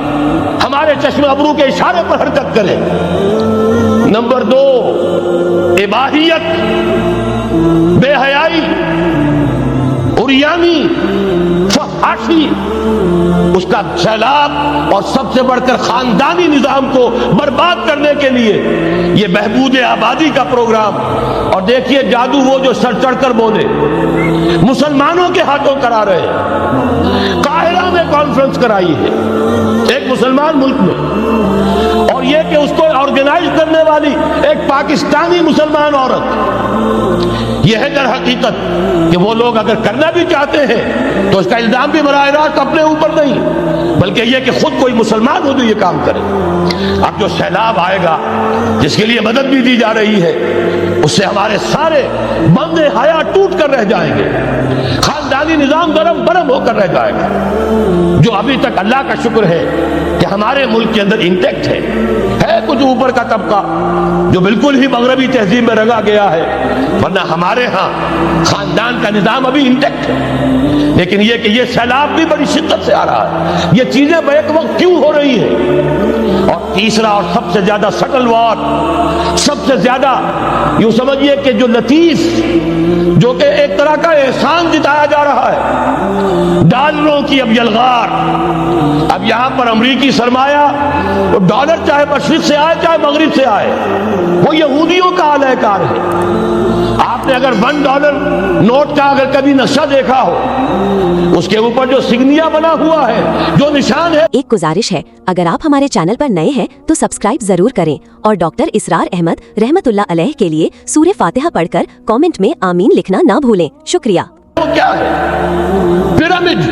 Speaker 1: ہمارے چشم ابرو کے اشارے پر حرکت کرے. نمبر 2، اباحیت، بے حیائی، عریانی، فحاشی، اس کا سیلاب اور سب سے بڑھ کر خاندانی نظام کو برباد کرنے کے لیے یہ بہبود آبادی کا پروگرام. اور دیکھیے جادو وہ جو سر چڑھ کر بولے مسلمانوں کے ہاتھوں کرا رہے ہیں. قاہرہ میں کانفرنس کرائی ہے ایک مسلمان ملک میں، اور یہ کہ اس کو آرگنائز کرنے والی ایک پاکستانی مسلمان عورت. یہ ہے در حقیقت کہ وہ لوگ اگر کرنا بھی چاہتے ہیں تو اس کا الزام بھی براہ راست اپنے اوپر نہیں، بلکہ یہ کہ خود کوئی مسلمان ہو جو یہ کام کرے. اب جو سیلاب آئے گا جس کے لیے مدد بھی دی جا رہی ہے، اس سے ہمارے سارے بندے حیا ٹوٹ کر رہ جائیں گے، خاندانی نظام گرم برم ہو کر رہ جائے گا. جو ابھی تک اللہ کا شکر ہے کہ ہمارے ملک کے اندر انٹیکٹ ہے کچھ اوپر کا طبقہ جو بالکل ہی مغربی تہذیب میں رنگا گیا ہے، ورنہ ہمارے ہاں خاندان کا نظام ابھی انٹیکٹ ہے. لیکن یہ کہ یہ سیلاب بھی بڑی شدت سے آ رہا ہے، یہ چیزیں بیک وقت کیوں ہو رہی ہیں. اور تیسرا اور سب سے زیادہ سٹل وار، سب سے زیادہ یوں سمجھیے کہ جو لطیف، جو کہ ایک طرح کا احسان جتایا جا رہا ہے، ڈالروں کی اب یلغار. اب یہاں پر امریکی سرمایہ، ڈالر چاہے مشرق سے آئے چاہے مغرب سے آئے، وہ یہودیوں کا اعلی کار ہے. آپ نے اگر $1 نوٹ کا اگر کبھی نقشہ دیکھا ہو، اس کے اوپر جو سگنیا بنا ہوا ہے، جو نشان ہے.
Speaker 2: ایک گزارش ہے، اگر آپ ہمارے چینل پر نئے ہیں تو سبسکرائب ضرور کریں اور ڈاکٹر اسرار احمد رحمت اللہ علیہ کے لیے سورہ فاتحہ پڑھ کر کامنٹ میں آمین لکھنا نہ بھولیں. شکریہ.
Speaker 1: وہ کیا ہے؟ پیرامڈ،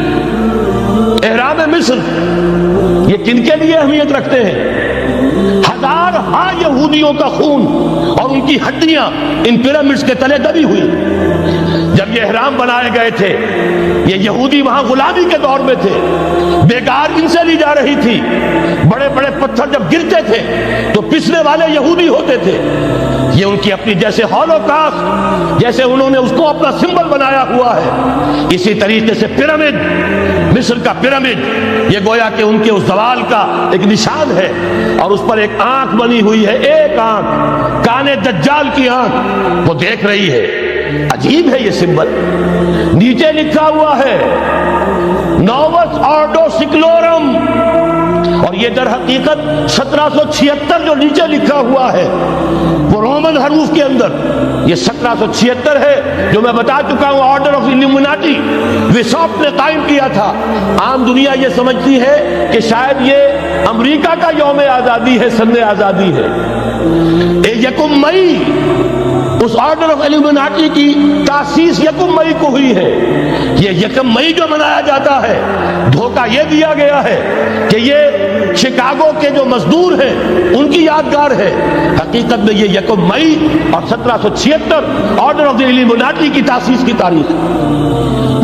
Speaker 1: اہرام مصر. یہ کن کے لیے اہمیت رکھتے ہیں؟ ہزارہا یہودیوں کا خون اور ان کی ہڈیاں ان پیرامڈز کے تلے دبی ہوئی. جب یہ احرام بنائے گئے تھے، یہ یہودی وہاں غلامی کے دور میں تھے، بیکار ان سے لی جا رہی تھی. بڑے بڑے پتھر جب گرتے تھے تو پسنے والے یہودی ہوتے تھے. یہ ان کی اپنی جیسے ہولوکاسٹ، جیسے انہوں نے اس کو اپنا سمبل بنایا ہوا ہے، اسی طریقے سے پیرامڈ، مصر کا پیرامڈ، یہ گویا کہ ان کے اس زوال کا ایک نشان ہے. اور اس پر ایک آنکھ بنی ہوئی ہے، ایک آنکھ، کان دجال کی آنکھ، وہ دیکھ رہی ہے. عجیب ہے یہ سمبل. نیچے لکھا ہوا ہے نووس آرڈو سکلورم، اور یہ در حقیقت 1776 جو نیچے لکھا ہوا ہے وہ رومن حروف کے اندر یہ 1776 ہے، جو میں بتا چکا ہوں آرڈر آف الومناٹی وساپ نے قائم کیا تھا. عام دنیا یہ سمجھتی ہے کہ شاید یہ امریکہ کا یوم آزادی ہے، سن آزادی ہے. 1 مئی اس آرڈر آف الومناٹی کی تاسیس 1 مئی کو ہوئی ہے. یہ 1 مئی جو منایا جاتا ہے، دھوکہ یہ دیا گیا ہے کہ یہ شکاگو کے جو مزدور ہیں ان کی یادگار ہے. حقیقت میں یہ 1 مئی اور 1776 آرڈر آف دی الومناٹی کی تاسیس کی تاریخ.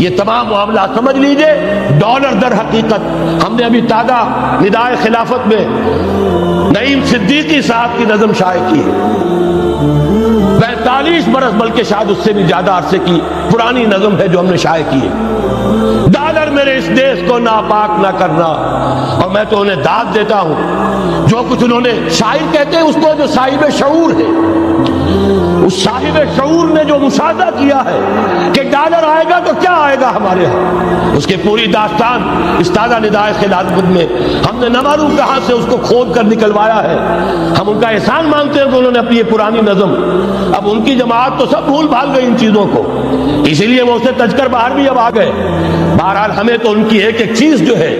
Speaker 1: یہ تمام معاملات سمجھ لیجئے. ڈالر در حقیقت ہم نے ابھی تازہ ندائے خلافت میں نعیم صدیقی صاحب کی نظم شائع کی ہے، 45 برس بلکہ شاید اس سے بھی زیادہ عرصے کی پرانی نظم ہے جو ہم نے شائع کی ہے. ڈالر میرے اس دیش کو ناپاک نہ کرنا. اور میں تو انہیں داد دیتا ہوں، جو کچھ انہوں نے، شاعر کہتے ہیں اس کو جو صاحب شعور ہے، اس صاحب شعور نے جو مشاہدہ کیا ہے کہ ڈالر آئے گا تو کیا آئے گا ہمارے ہاں، اس کی پوری داستان اس تازہ ندائے خلافت میں ہم نے نہ معلوم کہاں سے اس کو کھود کر نکلوایا ہے۔ ہم ان کا احسان مانتے ہیں کہ انہوں نے اپنی یہ پرانی نظم، اب ان کی جماعت تو سب بھول بھال گئی ان چیزوں کو، اسی لیے وہ اسے تج کر باہر بھی اب آ گئے۔ بہرحال ہمیں تو ان کی ایک ایک چیز جو ہے،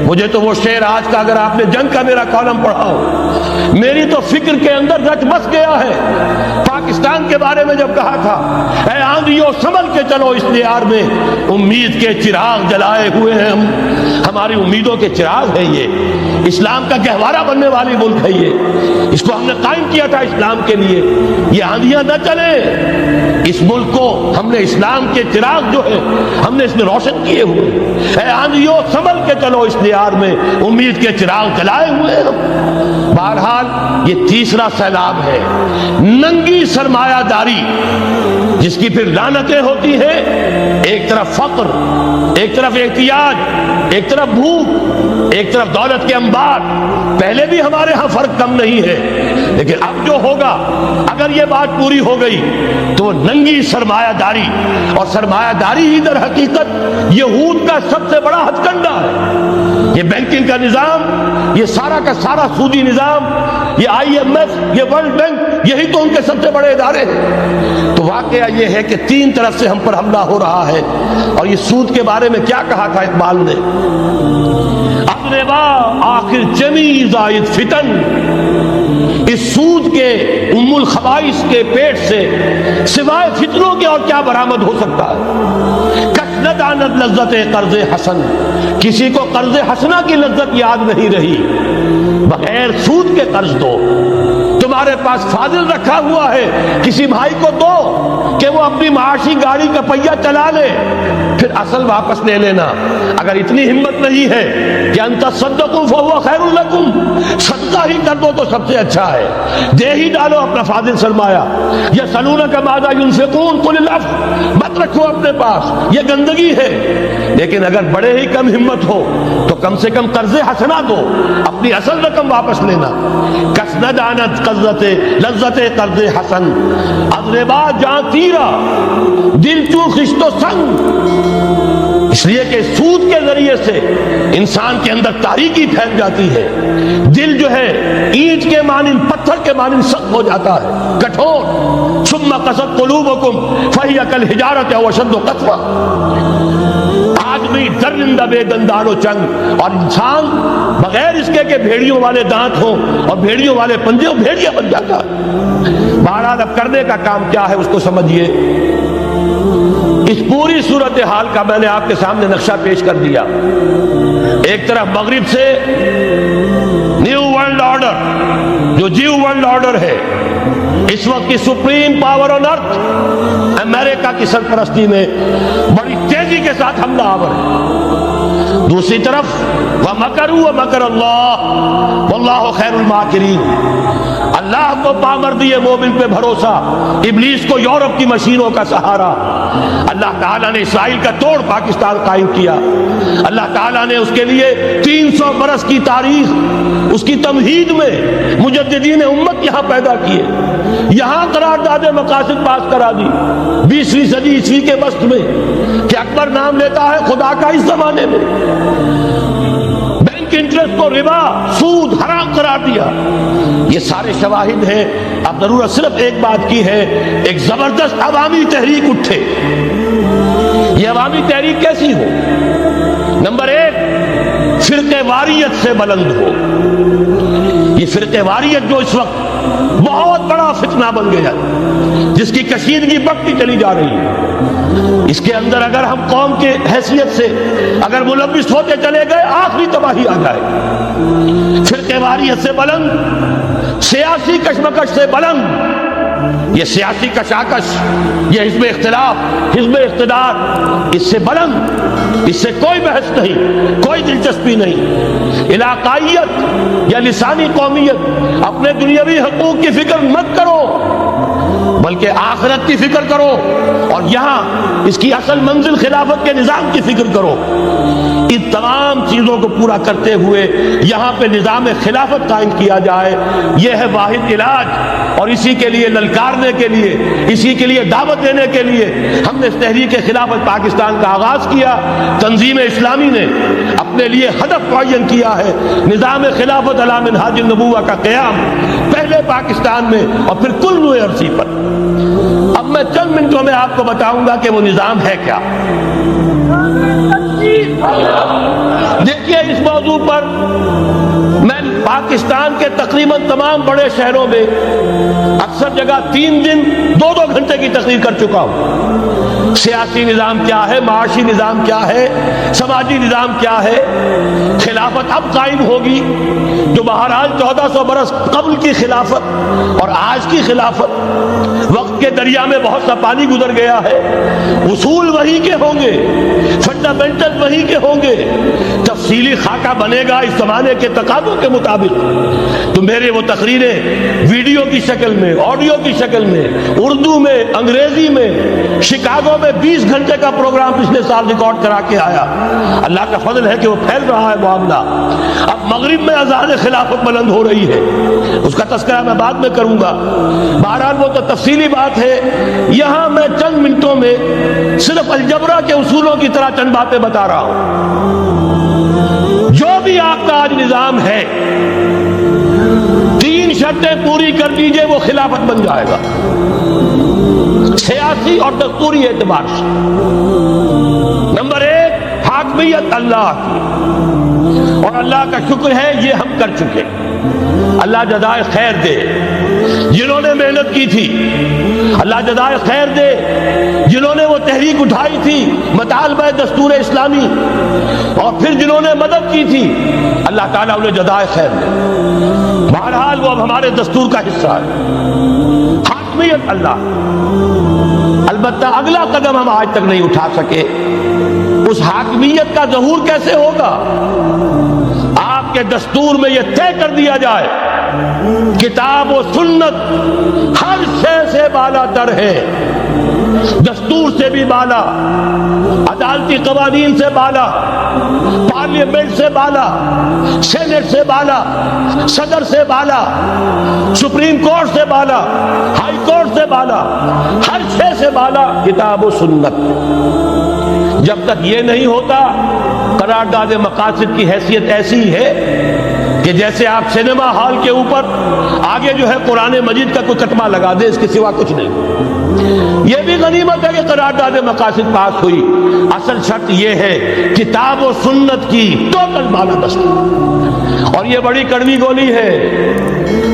Speaker 1: مجھے تو وہ شعر آج کا اگر آپ نے جنگ کا میرا کالم پڑھا ہو، میری تو فکر کے اندر رچ بس گیا ہے۔ پاکستان کے بارے میں جب کہا تھا اے آندھیوں سنبھل کے چلو اس دیار میں، امید کے چراغ جلائے ہوئے ہیں ہم، ہماری امیدوں کے چراغ ہے یہ، اسلام کا گہوارہ بننے والی ملک ہے یہ، اس کو ہم نے قائم کیا تھا اسلام کے لیے، یہ آندھیاں نہ چلیں، اس ملک کو ہم نے اسلام کے چراغ جو ہے ہم نے اس میں روشن کیے ہوئے، اے آندھیوں سنبھل کے چلو اس دیار میں، امید کے چراغ جلائے ہوئے ہیں ہم۔ بہرحال یہ تیسرا سیلاب ہے، ننگی سرمایہ داری، جس کی پھر لعنتیں ہوتی ہیں، ایک طرف فقر، ایک طرف احتیاج، ایک طرف بھوک، ایک طرف دولت کے انبار۔ پہلے بھی ہمارے ہاں فرق کم نہیں ہے، لیکن اب جو ہوگا اگر یہ بات پوری ہو گئی تو وہ ننگی سرمایہ داری، اور سرمایہ داری ہی در حقیقت یہود کا سب سے بڑا ہتھ کنڈا ہے۔ یہ بینکنگ کا نظام، یہ سارا کا سارا سودی نظام، یہ IMF، یہ ورلڈ بینک، یہی تو ان کے سب سے بڑے ادارے ہیں۔ تو واقعہ یہ ہے کہ تین طرف سے ہم پر حملہ ہو رہا ہے، اور یہ سود کے بارے میں کیا کہا تھا اقبال نے؟ اقربا آخر چمی زائد فتن، اس سود کے ام الخبائث کے پیٹ سے سوائے فتنوں کے اور کیا برآمد ہو سکتا ہے؟ کثرت آنت لذت قرض حسن، کسی کو قرض حسنہ کی لذت یاد نہیں رہی، بغیر سود کے قرض دو۔ تمہارے پاس فاضل رکھا ہوا ہے، کسی بھائی کو دو کہ وہ اپنی معاشی گاڑی کا پہیہ چلا لے، پھر اصل واپس لے لینا۔ اگر اتنی ہمت نہیں ہے کہ ان تصدقوا فهو خیر لکم، صدقہ ہی کر دو تو سب سے اچھا ہے، دے ہی ڈالو اپنا فاضل سرمایہ۔ یسألونک ماذا ينفقون قل العفو، مت رکھو اپنے پاس، یہ گندگی ہے۔ لیکن اگر بڑے ہی کم ہمت ہو تو کم سے کم قرض حسنہ دو، اپنی اصل رقم واپس لینا۔ کسند آنت لذت قرض حسن، اضربا جاں تیرا دل چو خشت و سنگ، اس لیے کہ سود کے ذریعے سے انسان کے اندر تاریکی پھیل جاتی ہے، دل جو ہے اینٹ کے مانند، پتھر کے مانند سخت ہو جاتا ہے، کٹھور۔ ثم قست قلوبکم فہی کالحجارۃ او اشد قسوۃ، آدمی درندہ بے دندان و چنگ، اور انسان بغیر اس کے کہ بھیڑیوں والے دانت ہوں اور بھیڑیوں والے پنجے ہوں، بھیڑیا بن جاتا ہے۔ بہرحال اب کرنے کا کام کیا ہے اس کو سمجھیے۔ اس پوری صورتحال کا میں نے آپ کے سامنے نقشہ پیش کر دیا۔ ایک طرف مغرب سے نیو ورلڈ آرڈر، جو جیو ورلڈ آرڈر ہے، اس وقت کی سپریم پاور آن ارتھ، امریکہ کی سرپرستی میں بڑی تیزی کے ساتھ حملہ آور ہے۔ دوسری طرف وَمَكَرُوا وَمَكَرَ اللَّهُ وَاللَّهُ خَيْرُ الْمَاكِرِينَ، اللہ کو پامردی مومن پہ بھروسہ، ابلیس کو یورپ کی مشینوں کا سہارا۔ اللہ تعالیٰ نے اسرائیل کا توڑ پاکستان قائم کیا، اللہ تعالیٰ نے اس کے لیے 300 برس کی تاریخ، اس کی تمہید میں مجددین امت یہاں پیدا کیے، یہاں قرارداد مقاصد پاس کرا دی 20ویں صدی عیسوی کے وسط میں، کہ اکبر نام لیتا ہے خدا کا اس زمانے میں، بینک انٹرسٹ کو ربا، سود حرام قرار دیا۔ یہ سارے شواہد ہیں۔ اب ضرورت صرف ایک بات کی ہے، ایک زبردست عوامی تحریک اٹھے۔ یہ عوامی تحریک کیسی ہو؟ نمبر ایک، فرقہ واریت سے بلند ہو۔ یہ فرقہ واریت جو اس وقت بہت بڑا فتنہ بن گیا، جس کی کشیدگی بڑھتی چلی جا رہی ہے، اس کے اندر اگر ہم قوم کے حیثیت سے اگر ملوث ہوتے چلے گئے، آخری تباہی آ جائے۔ فرقہ واریت سے بلند، سیاسی کشمکش سے بلند، یہ سیاسی کشاکش، یہ حزب اختلاف، حزب اقتدار، اس سے بلند، اس سے کوئی بحث نہیں، کوئی دلچسپی نہیں۔ علاقائیت یا لسانی قومیت، اپنے دنیاوی حقوق کی فکر مت کرو، بلکہ آخرت کی فکر کرو اور یہاں اس کی اصل منزل خلافت کے نظام کی فکر کرو. ان تمام چیزوں کو پورا کرتے ہوئے یہاں پہ نظام خلافت قائم کیا جائے. یہ ہے واحد علاج. اور اسی کے لیے للکارنے کے لیے, اسی کے لیے دعوت دینے کے لیے ہم نے اس تحریک خلافت پاکستان کا آغاز کیا. تنظیم اسلامی نے اپنے لیے ہدف معین کیا ہے نظام خلافت علی منہاج النبوہ کا قیام, پہلے پاکستان میں اور پھر کل نوع ارضی پر. اب میں چند منٹوں میں آپ کو بتاؤں گا کہ وہ نظام ہے کیا. دیکھیے اس موضوع پر میں پاکستان کے تقریباً تمام بڑے شہروں میں اکثر جگہ 3 دن 2 گھنٹے کی تقریر کر چکا ہوں. سیاسی نظام کیا ہے, معاشی نظام کیا ہے, سماجی نظام کیا ہے. خلافت اب قائم ہوگی جو بہرحال 1400 برس قبل کی خلافت اور آج کی خلافت, وقت کے دریا میں بہت سا پانی گزر گیا ہے. اصول وہی کے ہوں گے, فنڈامنٹل وہی کے ہوں گے, تفصیلی خاکہ بنے گا اس زمانے کے تقاضوں کے مطابق. تو میرے وہ تقریریں ویڈیو کی شکل میں, آڈیو کی شکل میں, اردو میں, انگریزی میں, شکاگو میں 20 گھنٹے کا پروگرام پچھلے سال ریکارڈ کرا کے آیا. اللہ کا فضل ہے کہ وہ پھیل رہا ہے معاملہ. اب مغرب میں اذان خلافت بلند ہو رہی ہے, اس کا تذکرہ میں بعد میں کروں گا. بہرحال وہ تو تفصیلی بات ہے. یہاں میں چند منٹوں میں صرف الجبرا کے اصولوں کی طرح چند باتیں بتا رہا ہوں. جو بھی آپ کا آج نظام ہے 3 شرطیں پوری کر دیجئے وہ خلافت بن جائے گا, سیاسی اور دستوری اعتبار سے. نمبر 1 حاکمیت اللہ کی, اور اللہ کا شکر ہے یہ ہم کر چکے. اللہ جزائے خیر دے جنہوں نے محنت کی تھی, اللہ جزائے خیر دے جنہوں نے وہ تحریک اٹھائی تھی مطالبہ دستور اسلامی, اور پھر جنہوں نے مدد کی تھی, اللہ تعالیٰ انہیں جزائے خیر دے. بہرحال وہ اب ہمارے دستور کا حصہ ہے. حاکمیت اللہ. البتہ اگلا قدم ہم آج تک نہیں اٹھا سکے. اس حاکمیت کا ظہور کیسے ہوگا؟ آپ کے دستور میں یہ طے کر دیا جائے کتاب و سنت ہر شے سے بالا تر ہے, دستور سے بھی بالا, عدالتی قوانین سے بالا, پارلیمنٹ سے بالا, سینٹ سے بالا, صدر سے بالا, سپریم کورٹ سے بالا, ہائی کورٹ سے بالا, ہر شے سے بالا کتاب و سنت. جب تک یہ نہیں ہوتا قرارداد مقاصد کی حیثیت ایسی ہے کہ جیسے آپ سینما ہال کے اوپر آگے جو ہے قرآن مجید کا کوئی کتبہ لگا دے, اس کے سوا کچھ نہیں. یہ بھی غنیمت ہے کہ قرارداد مقاصد پاس ہوئی. اصل شرط یہ ہے کتاب و سنت کی ٹوٹل بالادستی. اور یہ بڑی کڑوی گولی ہے.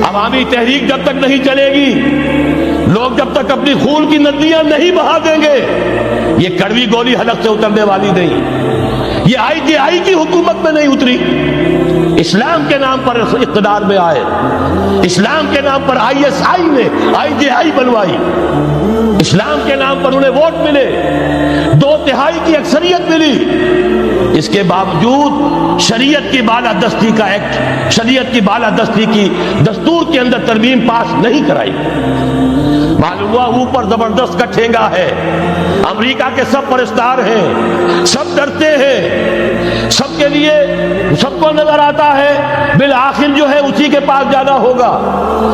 Speaker 1: عوامی تحریک جب تک نہیں چلے گی, لوگ جب تک اپنی خون کی ندیاں نہیں بہا دیں گے, یہ کڑوی گولی حلق سے اترنے والی نہیں. یہ IJI کی حکومت میں نہیں اتری, اسلام کے نام پر اقتدار میں آئے, اسلام کے نام پر ISI نے IJI بنوائی, اسلام کے نام پر انہیں ووٹ ملے, 2/3 کی اکثریت ملی. اس کے باوجود شریعت کی بالادستی کا ایکٹ, شریعت کی بالادستی کی دستور کے اندر ترمیم پاس نہیں کرائی. معلوم ہوا اوپر زبردست کا ٹھینگا ہے. امریکہ کے سب پرستار ہیں, سب ڈرتے ہیں, سب کے لیے سب کو نظر آتا ہے بالآخر جو ہے اسی کے پاس جانا ہوگا,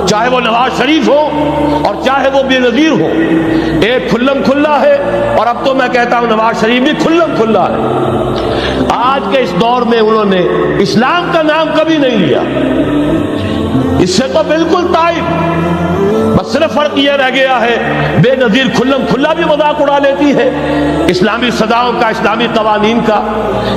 Speaker 1: چاہے وہ نواز شریف ہو اور چاہے وہ بے نظیر ہو. ایک کھلم کھلا ہے, اور اب تو میں کہتا ہوں نواز شریف بھی کھلم کھلا ہے. آج کے اس دور میں انہوں نے اسلام کا نام کبھی نہیں لیا, اس سے تو بالکل تائب. بس صرف فرق یہ رہ گیا ہے بے نظیر کھلم کھلا بھی مذاق اڑا لیتی ہے اسلامی سزاؤں کا, اسلامی قوانین کا.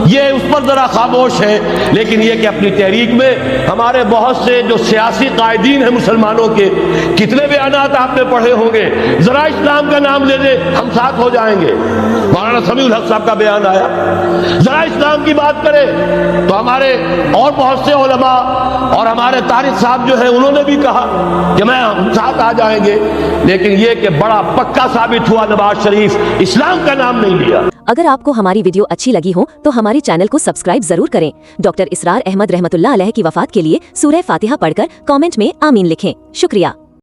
Speaker 1: یہ اس پر ذرا خاموش ہے. لیکن یہ کہ اپنی تحریک میں ہمارے بہت سے جو سیاسی قائدین ہیں مسلمانوں کے, کتنے بیانات آپ نے پڑھے ہوں گے, ذرا اسلام کا نام لے دیں ہم ساتھ ہو جائیں گے. مولانا سمیع الحق صاحب کا بیان آیا, ذرا اسلام کی بات کرے تو ہمارے اور بہت سے علماء اور ہمارے طارق صاحب جو ہے انہوں نے بھی کہا کہ میں ہم ساتھ آ جائیں گے. لیکن یہ کہ بڑا پکا ثابت ہوا نواز شریف اسلام کا نام نہیں لیا.
Speaker 2: اگر آپ کو ہماری ویڈیو اچھی لگی ہو تو ہمارے چینل کو سبسکرائب ضرور کریں. ڈاکٹر اسرار احمد رحمت اللہ علیہ کی وفات کے لیے سورہ فاتحہ پڑھ کر کامنٹ میں آمین لکھیں. شکریہ.